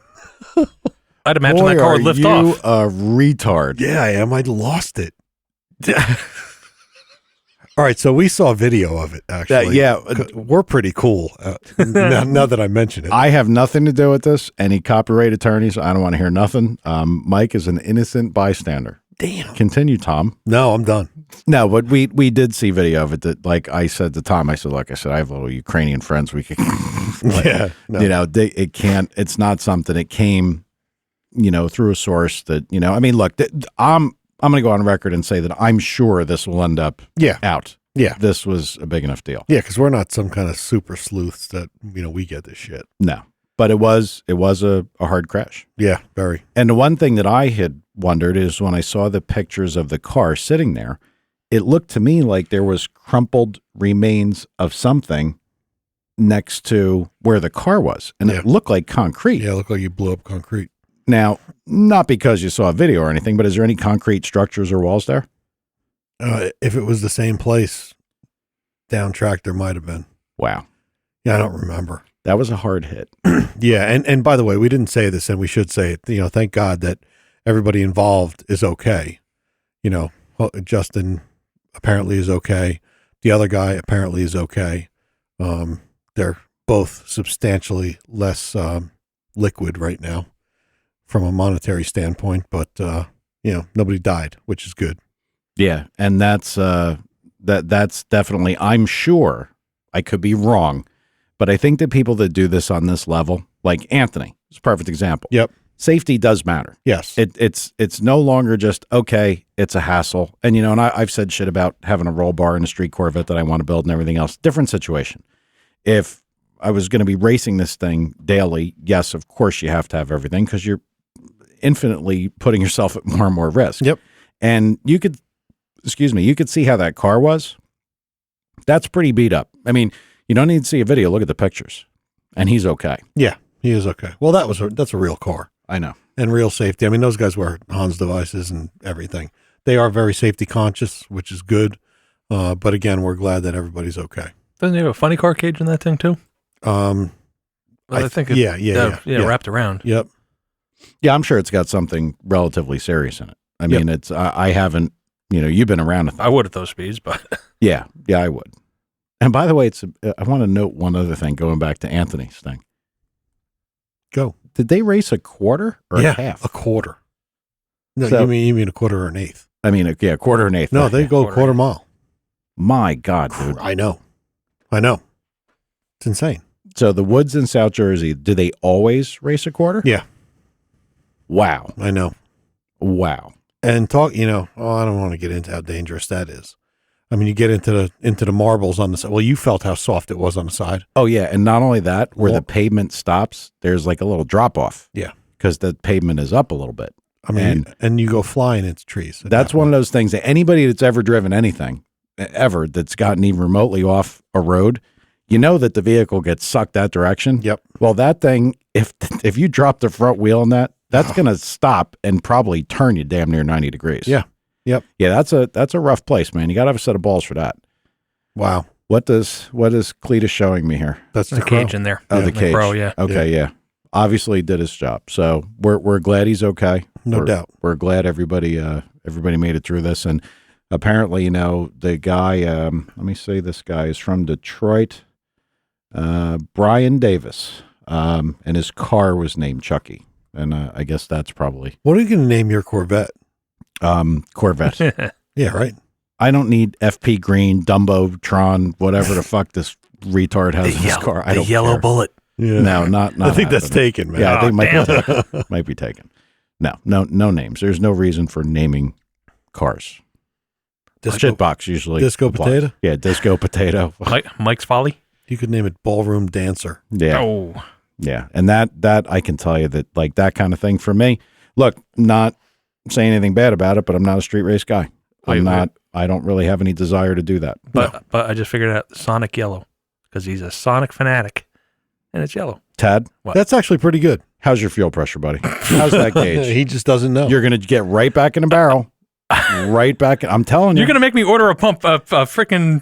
I'd imagine that car would lift off. You a retard. Yeah, I am. I lost it. All right, so we saw video of it, actually. We're pretty cool, now that I mention it. I have nothing to do with this. Any copyright attorneys, I don't want to hear nothing. Mike is an innocent bystander. Damn. Continue, Tom. No, I'm done. No, but we did see video of it that, like I said to Tom, I said, I have little Ukrainian friends. We could, it can't, it's not something, it came, through a source that, I mean, look, I'm going to go on record and say that I'm sure this will end up out. Yeah. This was a big enough deal. Yeah, because we're not some kind of super sleuths that, we get this shit. No, but it was a hard crash. Yeah, very. And the one thing that I had wondered is when I saw the pictures of the car sitting there, it looked to me like there was crumpled remains of something next to where the car was. And it looked like concrete. Yeah, it looked like you blew up concrete. Now, not because you saw a video or anything, but is there any concrete structures or walls there? If it was the same place, down track, there might have been. Wow. Yeah, I don't remember. That was a hard hit. Yeah, and by the way, we didn't say this, and we should say it. Thank God that everybody involved is okay. Justin apparently is okay. The other guy apparently is okay. They're both substantially less liquid right now from a monetary standpoint, but nobody died, which is good. Yeah, and that's definitely, I'm sure, I could be wrong, but I think that people that do this on this level, like Anthony, is a perfect example. Yep. Safety does matter. Yes. It's no longer just, okay, it's a hassle. And, and I've said shit about having a roll bar in a street Corvette that I want to build and everything else. Different situation. If I was going to be racing this thing daily, yes, of course you have to have everything because you're infinitely putting yourself at more and more risk. Yep. And you could see how that car was. That's pretty beat up. I mean, you don't need to see a video. Look at the pictures. And he's okay. Yeah, he is okay. Well, that's a real car. I know. And real safety. I mean, those guys wear Hans devices and everything. They are very safety conscious, which is good. But again, we're glad that everybody's okay. Doesn't he have a funny car cage in that thing too? I think it's wrapped around. Yep. Yeah, I'm sure it's got something relatively serious in it. I mean, it's I haven't, you've been around with it. I would at those speeds, but yeah, I would. And by the way, I want to note one other thing going back to Anthony's thing. Go. Did they race a quarter or a half? A quarter. No, So- you mean a quarter or an eighth? I mean, a quarter and eighth. No, they go a quarter mile. My God, dude. I know. It's insane. So the Woods in South Jersey, do they always race a quarter? Yeah, Wow. I know. Wow. And talk, I don't want to get into how dangerous that is. I mean, you get into the marbles on the side. Well, you felt how soft it was on the side. Oh, yeah. And not only that, where the Well- pavement stops, there's like a little drop off. Yeah. Because the pavement is up a little bit. I mean, and you go flying into trees. That's one of those things that anybody that's ever driven anything, ever, that's gotten even remotely off a road, that the vehicle gets sucked that direction. Yep. Well, that thing, if you drop the front wheel on that, that's going to stop and probably turn you damn near 90 degrees. Yeah. Yep. Yeah, that's a rough place, man. You got to have a set of balls for that. Wow. What is Cletus showing me here? That's the the crow. cage in there. Oh, the cage. Bro, yeah. Okay, yeah. Obviously he did his job. So we're glad he's okay. No doubt. We're glad everybody made it through this. And apparently, the guy, let me say this guy is from Detroit, Brian Davis, and his car was named Chucky. And I guess that's probably What are you going to name your Corvette? Corvette. Yeah, right. I don't need FP Green, Dumbo, Tron, whatever the fuck this retard has in his car. I don't care. bullet. Yeah. No, not I think that's happening. taken, man. Yeah, I think damn. might be taken. No names. There's no reason for naming cars. Shitbox usually. Disco applies. Potato? Yeah, Disco Potato. Mike's Folly. You could name it Ballroom Dancer. Yeah. Oh, Yeah. And that I can tell you that like that kind of thing for me, look, not saying anything bad about it, but I'm not a street race guy. I don't really have any desire to do that. but I just figured out Sonic Yellow because he's a Sonic fanatic, and it's yellow. Tad, What? That's actually pretty good. how's your fuel pressure, buddy? How's that gauge? He just doesn't know. You're going to get right back in the barrel. Right back. I'm telling you. You're gonna make me order a pump, a freaking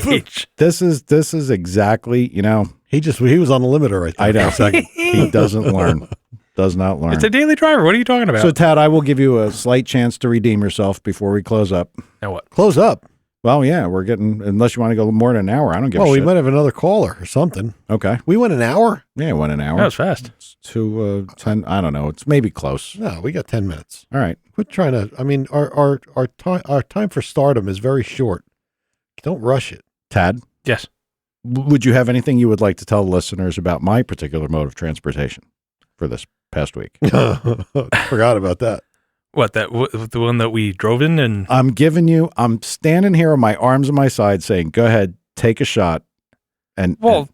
gauge. This is exactly, he was on the limiter right there. I know. For a second. He doesn't learn. Does not learn. It's a daily driver. What are you talking about? So, Tad, I will give you a slight chance to redeem yourself before we close up. Now what? Close up. Well, yeah, we're getting, unless you want to go more than an hour, I don't give a we shit. might have another caller or something. Okay. We went an hour? Yeah, 1 an hour. That was fast. It's 10, I don't know. It's maybe close. No, we got 10 minutes. All right. Quit trying to, I mean, our time for stardom is very short. Don't rush it. Tad, Yes. would you have anything you would like to tell the listeners about my particular mode of transportation for this past week? Forgot about that. What, the one that we drove in? And I'm standing here with my arms on my side saying, go ahead, take a shot. And well,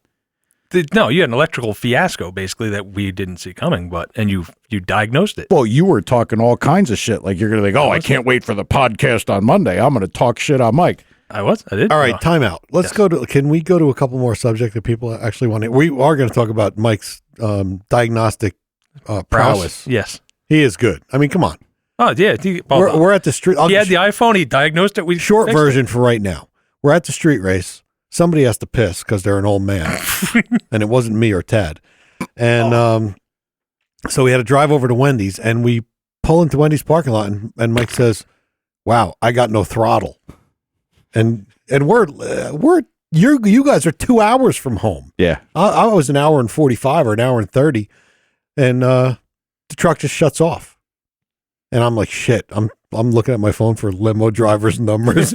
no, you had an electrical fiasco basically that we didn't see coming, and you diagnosed it. well, you were talking all kinds of shit. Like you're going to think, oh, I can't wait for the podcast on Monday. I'm going to talk shit on Mike. I did. All right, time out. Let's can we go to a couple more subjects that people actually want to, we are going to talk about Mike's diagnostic prowess. Yes. He is good. I mean, come on. Oh, yeah. We're at the street. He had the iPhone. He diagnosed it. We Short fixed version for right now. We're at the street race. Somebody has to piss because they're an old man, and it wasn't me or Tad. And so we had to drive over to Wendy's, and we pull into Wendy's parking lot, and Mike says, "Wow, I got no throttle." And you guys are 2 hours from home. Yeah. I was an hour and 45 or an hour and 30, and the truck just shuts off. And I'm like, shit, I'm looking at my phone for limo drivers' numbers.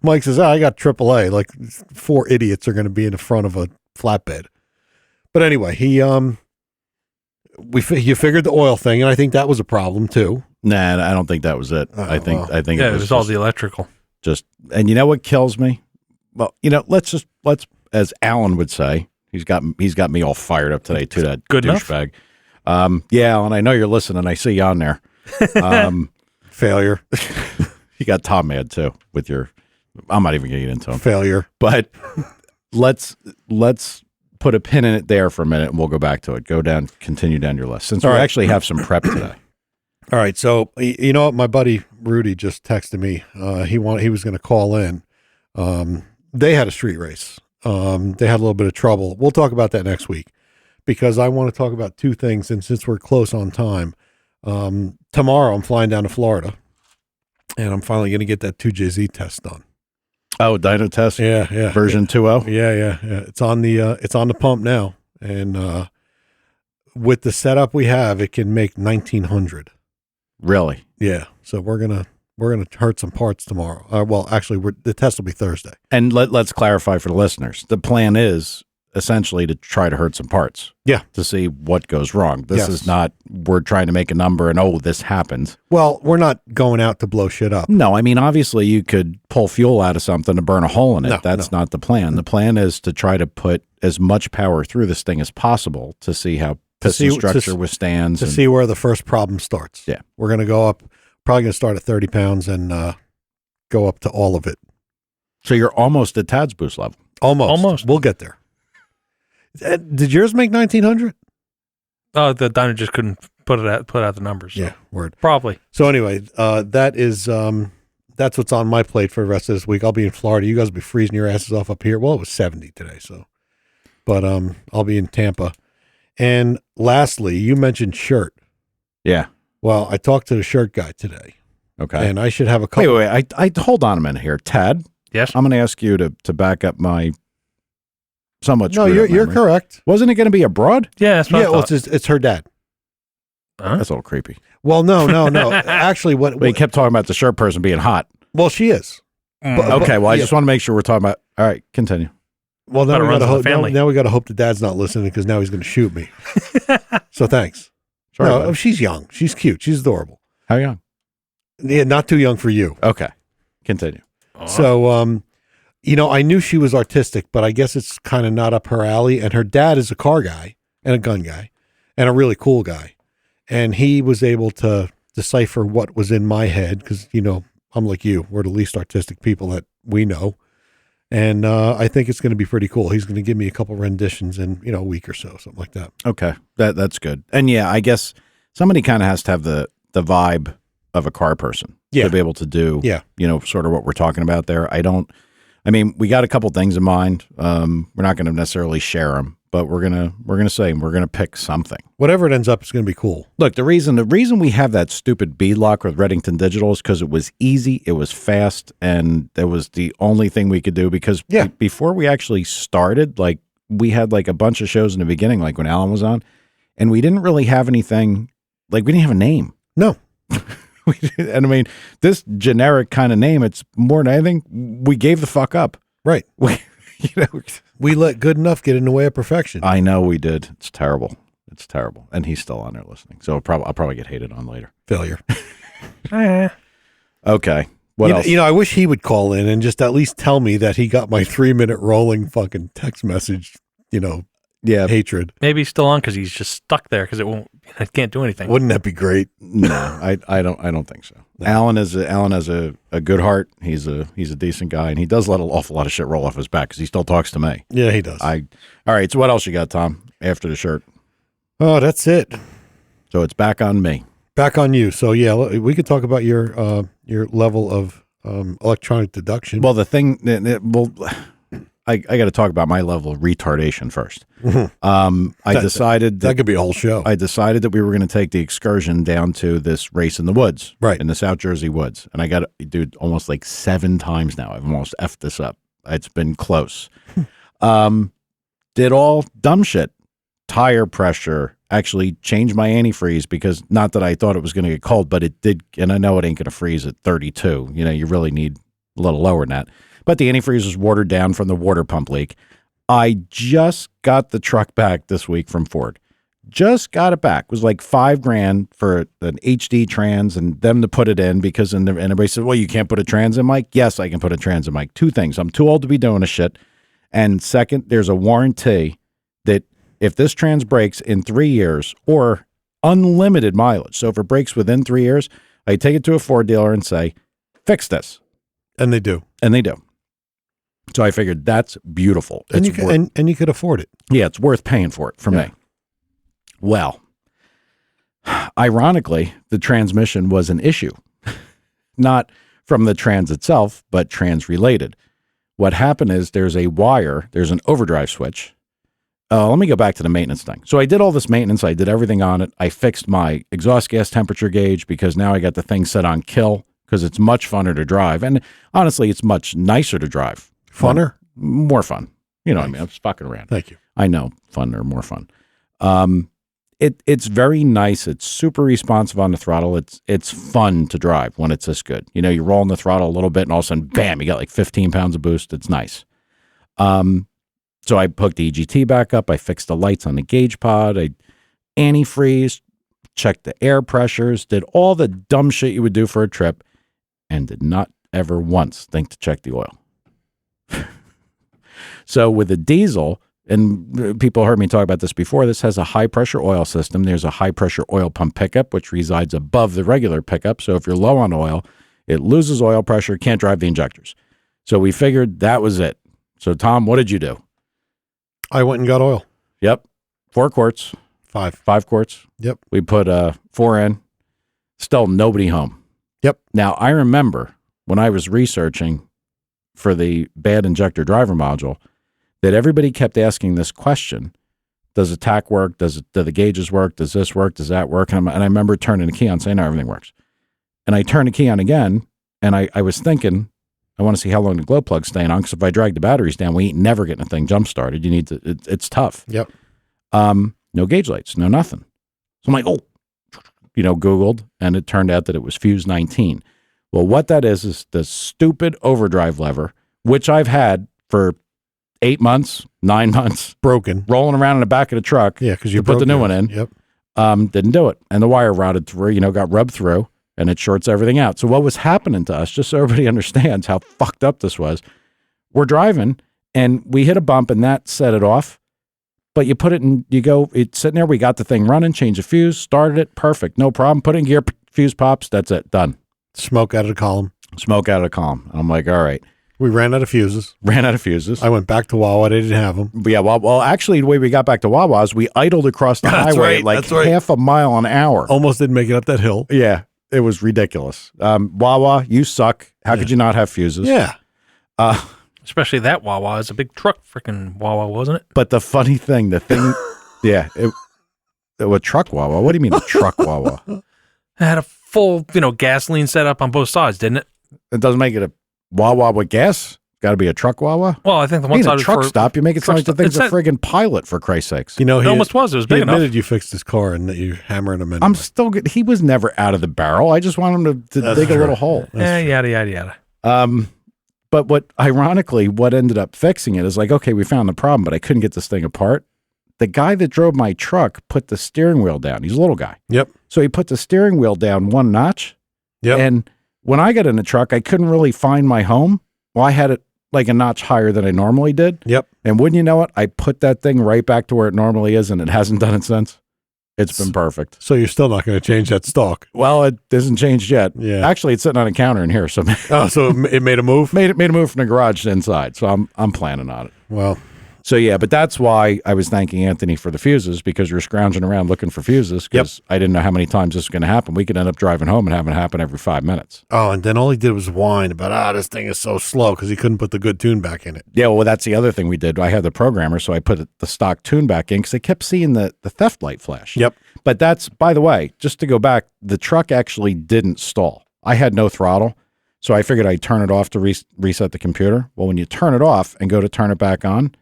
Mike says, I got AAA. Like 4 idiots are going to be in the front of a flatbed. But anyway, you figured the oil thing, and I think that was a problem too. Nah, I don't think that was it. I think it was all the electrical. And you know what kills me? Well, let's as Alan would say, he's got me all fired up today too. That Good enough? douchebag. Yeah, Alan, I know you're listening. I see you on there. Failure. You got Tom mad too with your. I'm not even going to get into him. Failure. But let's put a pin in it there for a minute, and we'll go back to it. Continue down your list since we actually have some prep today. All right, so you know what? My buddy Rudy just texted me. He was going to call in. They had a street race. They had a little bit of trouble. We'll talk about that next week because I want to talk about 2 things. And since we're close on time, tomorrow I'm flying down to Florida, and I'm finally going to get that 2JZ test done. Oh, dyno test. Yeah. Version 2.0. Yeah. It's on the pump now, and with the setup we have, it can make 1900. Really? Yeah. So we're gonna hurt some parts tomorrow. Well, actually, the test will be Thursday. And let's clarify for the listeners. The plan is essentially to try to hurt some parts. Yeah. To see what goes wrong. This is not, we're trying to make a number and, this happened. Well, we're not going out to blow shit up. No, I mean, obviously you could pull fuel out of something to burn a hole in it. No, That's not the plan. The plan is to try to put as much power through this thing as possible to see how piston structure withstands. To see where the first problem starts. Yeah. We're going to go up, probably going to start at 30 pounds and go up to all of it. So you're almost at Tad's boost level. Almost. We'll get there. Did yours make 1900? Oh, the dyno just couldn't put out the numbers. So. Yeah, word. Probably. So anyway, that's what's on my plate for the rest of this week. I'll be in Florida. You guys will be freezing your asses off up here. Well, it was 70 today, but I'll be in Tampa. And lastly, you mentioned shirt. Yeah. Well, I talked to the shirt guy today. Okay. And I should have a couple. Wait. I hold on a minute here, Tad. Yes. I'm going to ask you to back up my somewhat. No, you're correct. Wasn't it going to be abroad? Yeah. That's what I thought. It's her dad. Huh? That's a little creepy. Well, no. Actually, what he kept talking about the shirt person being hot. Well, she is. Okay. Well, I just want to make sure we're talking about. All right, continue. Well, now we got to hope the dad's not listening because now he's going to shoot me. So thanks. Sorry, no, she's young. She's cute. She's adorable. How young? Yeah, not too young for you. Okay. Continue. So, I knew she was artistic, but I guess it's kind of not up her alley. And her dad is a car guy and a gun guy and a really cool guy. And he was able to decipher what was in my head because, I'm like you. We're the least artistic people that we know. And I think it's going to be pretty cool. He's going to give me a couple renditions in, a week or so, something like that. Okay. That's good. And yeah, I guess somebody kind of has to have the vibe of a car person to be able to do, sort of what we're talking about there. We got a couple things in mind. We're not going to necessarily share them, but we're gonna pick something. Whatever it ends up, it's going to be cool. Look, the reason we have that stupid bead lock with Reddington Digital is because it was easy, it was fast, and that was the only thing we could do. Because before we actually started, like we had like a bunch of shows in the beginning, like when Alan was on, and we didn't really have anything. Like we didn't have a name. No. And I mean, this generic kind of name, it's more than anything, we gave the fuck up. Right. You know, we let good enough get in the way of perfection. I know we did. It's terrible. It's terrible. And he's still on there listening. So I'll probably get hated on later. Failure. Okay. What else? You know, I wish he would call in and just at least tell me that he got my 3-minute rolling fucking text message, hatred. Maybe he's still on because he's just stuck there because it can't do anything. Wouldn't that be great? No, I don't think so. No. Alan has a good heart. He's a decent guy, and he does let an awful lot of shit roll off his back because he still talks to me. Yeah, he does. All right. So what else you got, Tom? After the shirt. Oh, that's it. So it's back on me. Back on you. So yeah, we could talk about your level of electronic deduction. Well, the thing. I got to talk about my level of retardation first. I decided that could be a whole show. I decided that we were going to take the excursion down to this race in the woods, right, in the South Jersey woods. And I got to do almost like 7 times now. I've almost effed this up. It's been close. Did all dumb shit, tire pressure, actually changed my antifreeze because not that I thought it was going to get cold, but it did. And I know it ain't going to freeze at 32. You really need a little lower than that. But the antifreeze was watered down from the water pump leak. I just got the truck back this week from Ford. Just got it back. It was like $5,000 for an HD trans and them to put it in because and everybody said, well, you can't put a trans in, Mike. Yes, I can put a trans in, Mike. 2 things. I'm too old to be doing this shit. And second, there's a warranty that if this trans breaks in 3 years or unlimited mileage. So if it breaks within 3 years, I take it to a Ford dealer and say, fix this. And they do. And they do. So I figured that's beautiful. And you could afford it. Yeah, it's worth paying for it for me. Well, ironically, the transmission was an issue. Not from the trans itself, but trans related. What happened is there's an overdrive switch. Let me go back to the maintenance thing. So I did all this maintenance. I did everything on it. I fixed my exhaust gas temperature gauge because now I got the thing set on kill because it's much funner to drive. And honestly, it's much nicer to drive. Funner? More fun. You know what I mean? I'm just fucking around. Thank you. I know. Funner, more fun. It's very nice. It's super responsive on the throttle. It's fun to drive when it's this good. You're rolling the throttle a little bit and all of a sudden, bam, you got like 15 pounds of boost. It's nice. So I hooked the EGT back up. I fixed the lights on the gauge pod. I antifreeze, checked the air pressures, did all the dumb shit you would do for a trip, and did not ever once think to check the oil. So with a diesel, and people heard me talk about this before, this has a high-pressure oil system. There's a high-pressure oil pump pickup, which resides above the regular pickup. So if you're low on oil, it loses oil pressure, can't drive the injectors. So we figured that was it. So, Tom, what did you do? I went and got oil. Yep. 4 quarts. 5 quarts. Yep. We put 4 in. Still nobody home. Yep. Now, I remember when I was researching for the bad injector driver module that everybody kept asking this question. Does the tack work? Do the gauges work? Does this work? Does that work? And I remember turning the key on saying, no, everything works. And I turned the key on again, and I was thinking, I want to see how long the glow plug's staying on, because if I drag the batteries down, we ain't never getting a thing jump-started. You need to, it's tough. Yep. No gauge lights, no nothing. So I'm like, Googled, and it turned out that it was fuse 19. Well, what that is the stupid overdrive lever, which I've had for 8 months, 9 months. Broken. Rolling around in the back of the truck. Yeah, because you put the new one in. Yep. Didn't do it. And the wire rotted through, got rubbed through, and it shorts everything out. So what was happening to us, just so everybody understands how fucked up this was, we're driving, and we hit a bump, and that set it off. But you put it in, it's sitting there, we got the thing running, changed the fuse, started it, perfect, no problem. Put it in gear, fuse pops, that's it, done. Smoke out of the column. Smoke out of the column. I'm like, all right. We ran out of fuses. I went back to Wawa. They didn't have them. But yeah, well, actually, the way we got back to Wawa is we idled across the highway at half a mile an hour. Almost didn't make it up that hill. Yeah, it was ridiculous. Wawa, you suck. How could you not have fuses? Yeah. Especially that Wawa. It's a big truck freaking Wawa, wasn't it? But the funny thing, yeah, a truck Wawa. What do you mean a truck Wawa? It had a full, gasoline setup on both sides, didn't it? It doesn't make it a Wawa with gas. Got to be a truck Wawa. Well, I think the one side a was truck for stop. You make it sound like the thing's a It's friggin' pilot, for Christ's sakes. You know, It almost was. It was he big enough. admitted you fixed his car and that you hammering him in. I'm still good. He was never out of the barrel. I just want him to dig a little hole. Yada, yada, yada. But what ended up fixing it is like, okay, we found the problem, but I couldn't get this thing apart. The guy that drove my truck put the steering wheel down. He's a little guy. Yep. So he put the steering wheel down one notch. Yep. And when I got in the truck, I couldn't really find my home. Well, I had it like a notch higher than I normally did. Yep. And wouldn't you know it, I put that thing right back to where it normally is, and it hasn't done it since. It's been perfect. So you're still not going to change that stock? Well, it hasn't changed yet. Yeah. Actually, it's sitting on a counter in here, so So it made a move? made a move from the garage to inside. So I'm planning on it. Well, So yeah, but that's why I was thanking Anthony for the fuses, because you're scrounging around looking for fuses, because I didn't know how many times this was going to happen. We could end up driving home and having it happen every 5 minutes. oh, and then all he did was whine about, this thing is so slow because he couldn't put the good tune back in it. Yeah, well, that's the other thing we did. I had the programmer, so I put the stock tune back in because I kept seeing the theft light flash. Yep. But that's, by the way, just to go back, the truck actually didn't stall. I had no throttle, so I figured I'd turn it off to reset the computer. Well, when you turn it off and go to turn it back on,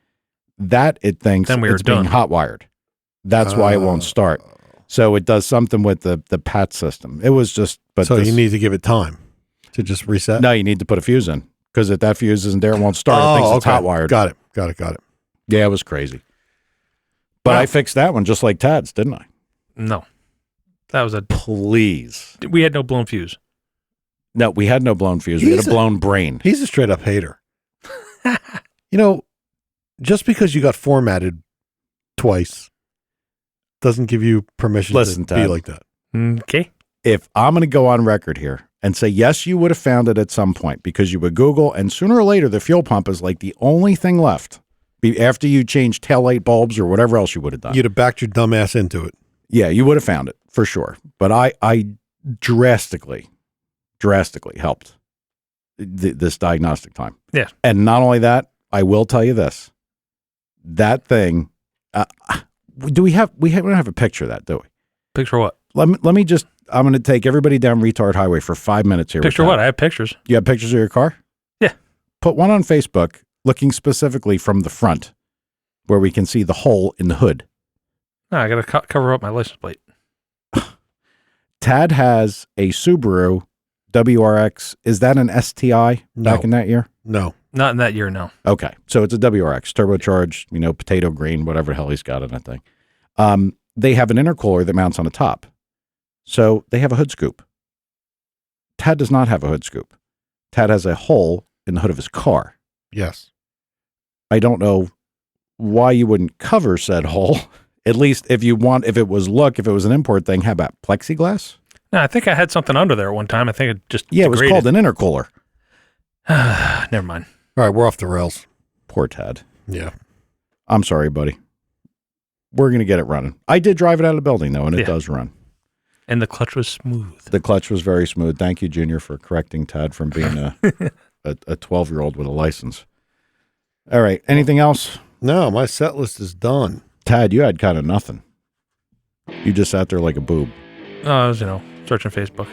that it thinks Then we were it's being done. hot wired. That's why it won't start. So it does something with the PAT system. It was just, but So you need to give it time to just reset? no, you need to put a fuse in, because if that fuse isn't there, it won't start. It thinks it's hot wired. Got it. Yeah, it was crazy. But Wow. I fixed that one just like Tad's, didn't I? No. That was Please. we had no blown fuse. No, we had no blown fuse. We had a blown brain. He's a straight up hater. Just because you got formatted twice doesn't give you permission Listen, to be Tad. like that. Okay. If I'm going to go on record here and say, yes, you would have found it at some point because you would Google, and sooner or later, the fuel pump is like the only thing left after you change taillight bulbs or whatever else you would have done. You'd have backed your dumb ass into it. Yeah, you would have found it for sure. But I drastically helped this diagnostic time. Yeah. And not only that, I will tell you this. That thing, we don't have a picture of that, do we? Picture what? Let me just, I'm going to take everybody down Retard Highway for 5 minutes here. Picture with what? that. I have pictures. You have pictures of your car? Yeah. Put one on Facebook looking specifically from the front where we can see the hole in the hood. No, I got to cover up my license plate. Tad has a Subaru WRX. Is that an STI back in that year? No. Not in that year, no. Okay. So it's a WRX, turbocharged, potato green, whatever the hell he's got in that thing. They have an intercooler that mounts on the top. So they have a hood scoop. Tad does not have a hood scoop. Tad has a hole in the hood of his car. Yes. I don't know why you wouldn't cover said hole. At least if it was an import thing, how about plexiglass? No, I think I had something under there one time. I think it just Yeah, it was called an intercooler. Never mind. All right, we're off the rails. Poor Tad. Yeah. I'm sorry, buddy. We're going to get it running. I did drive it out of the building, though, and it Yeah. does run. And the clutch was smooth. The clutch was very smooth. Thank you, Junior, for correcting Tad from being a 12-year-old with a license. All right. Anything else? No, my set list is done. Tad, you had kind of nothing. You just sat there like a boob. Oh, I was, searching Facebook.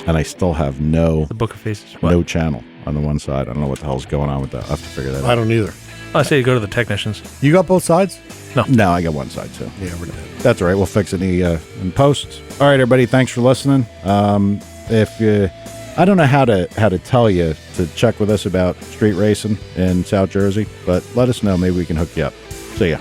And I still have no The Book of Faces. channel on the one side. I don't know what the hell's going on with that. I'll have to figure that I out. don't either. I say you go to the technicians. You got both sides? No, I got one side, too. Yeah, we're done. That's all right. We'll fix it in post. All right, everybody. Thanks for listening. I don't know how to tell you to check with us about street racing in South Jersey, but let us know. Maybe we can hook you up. See ya.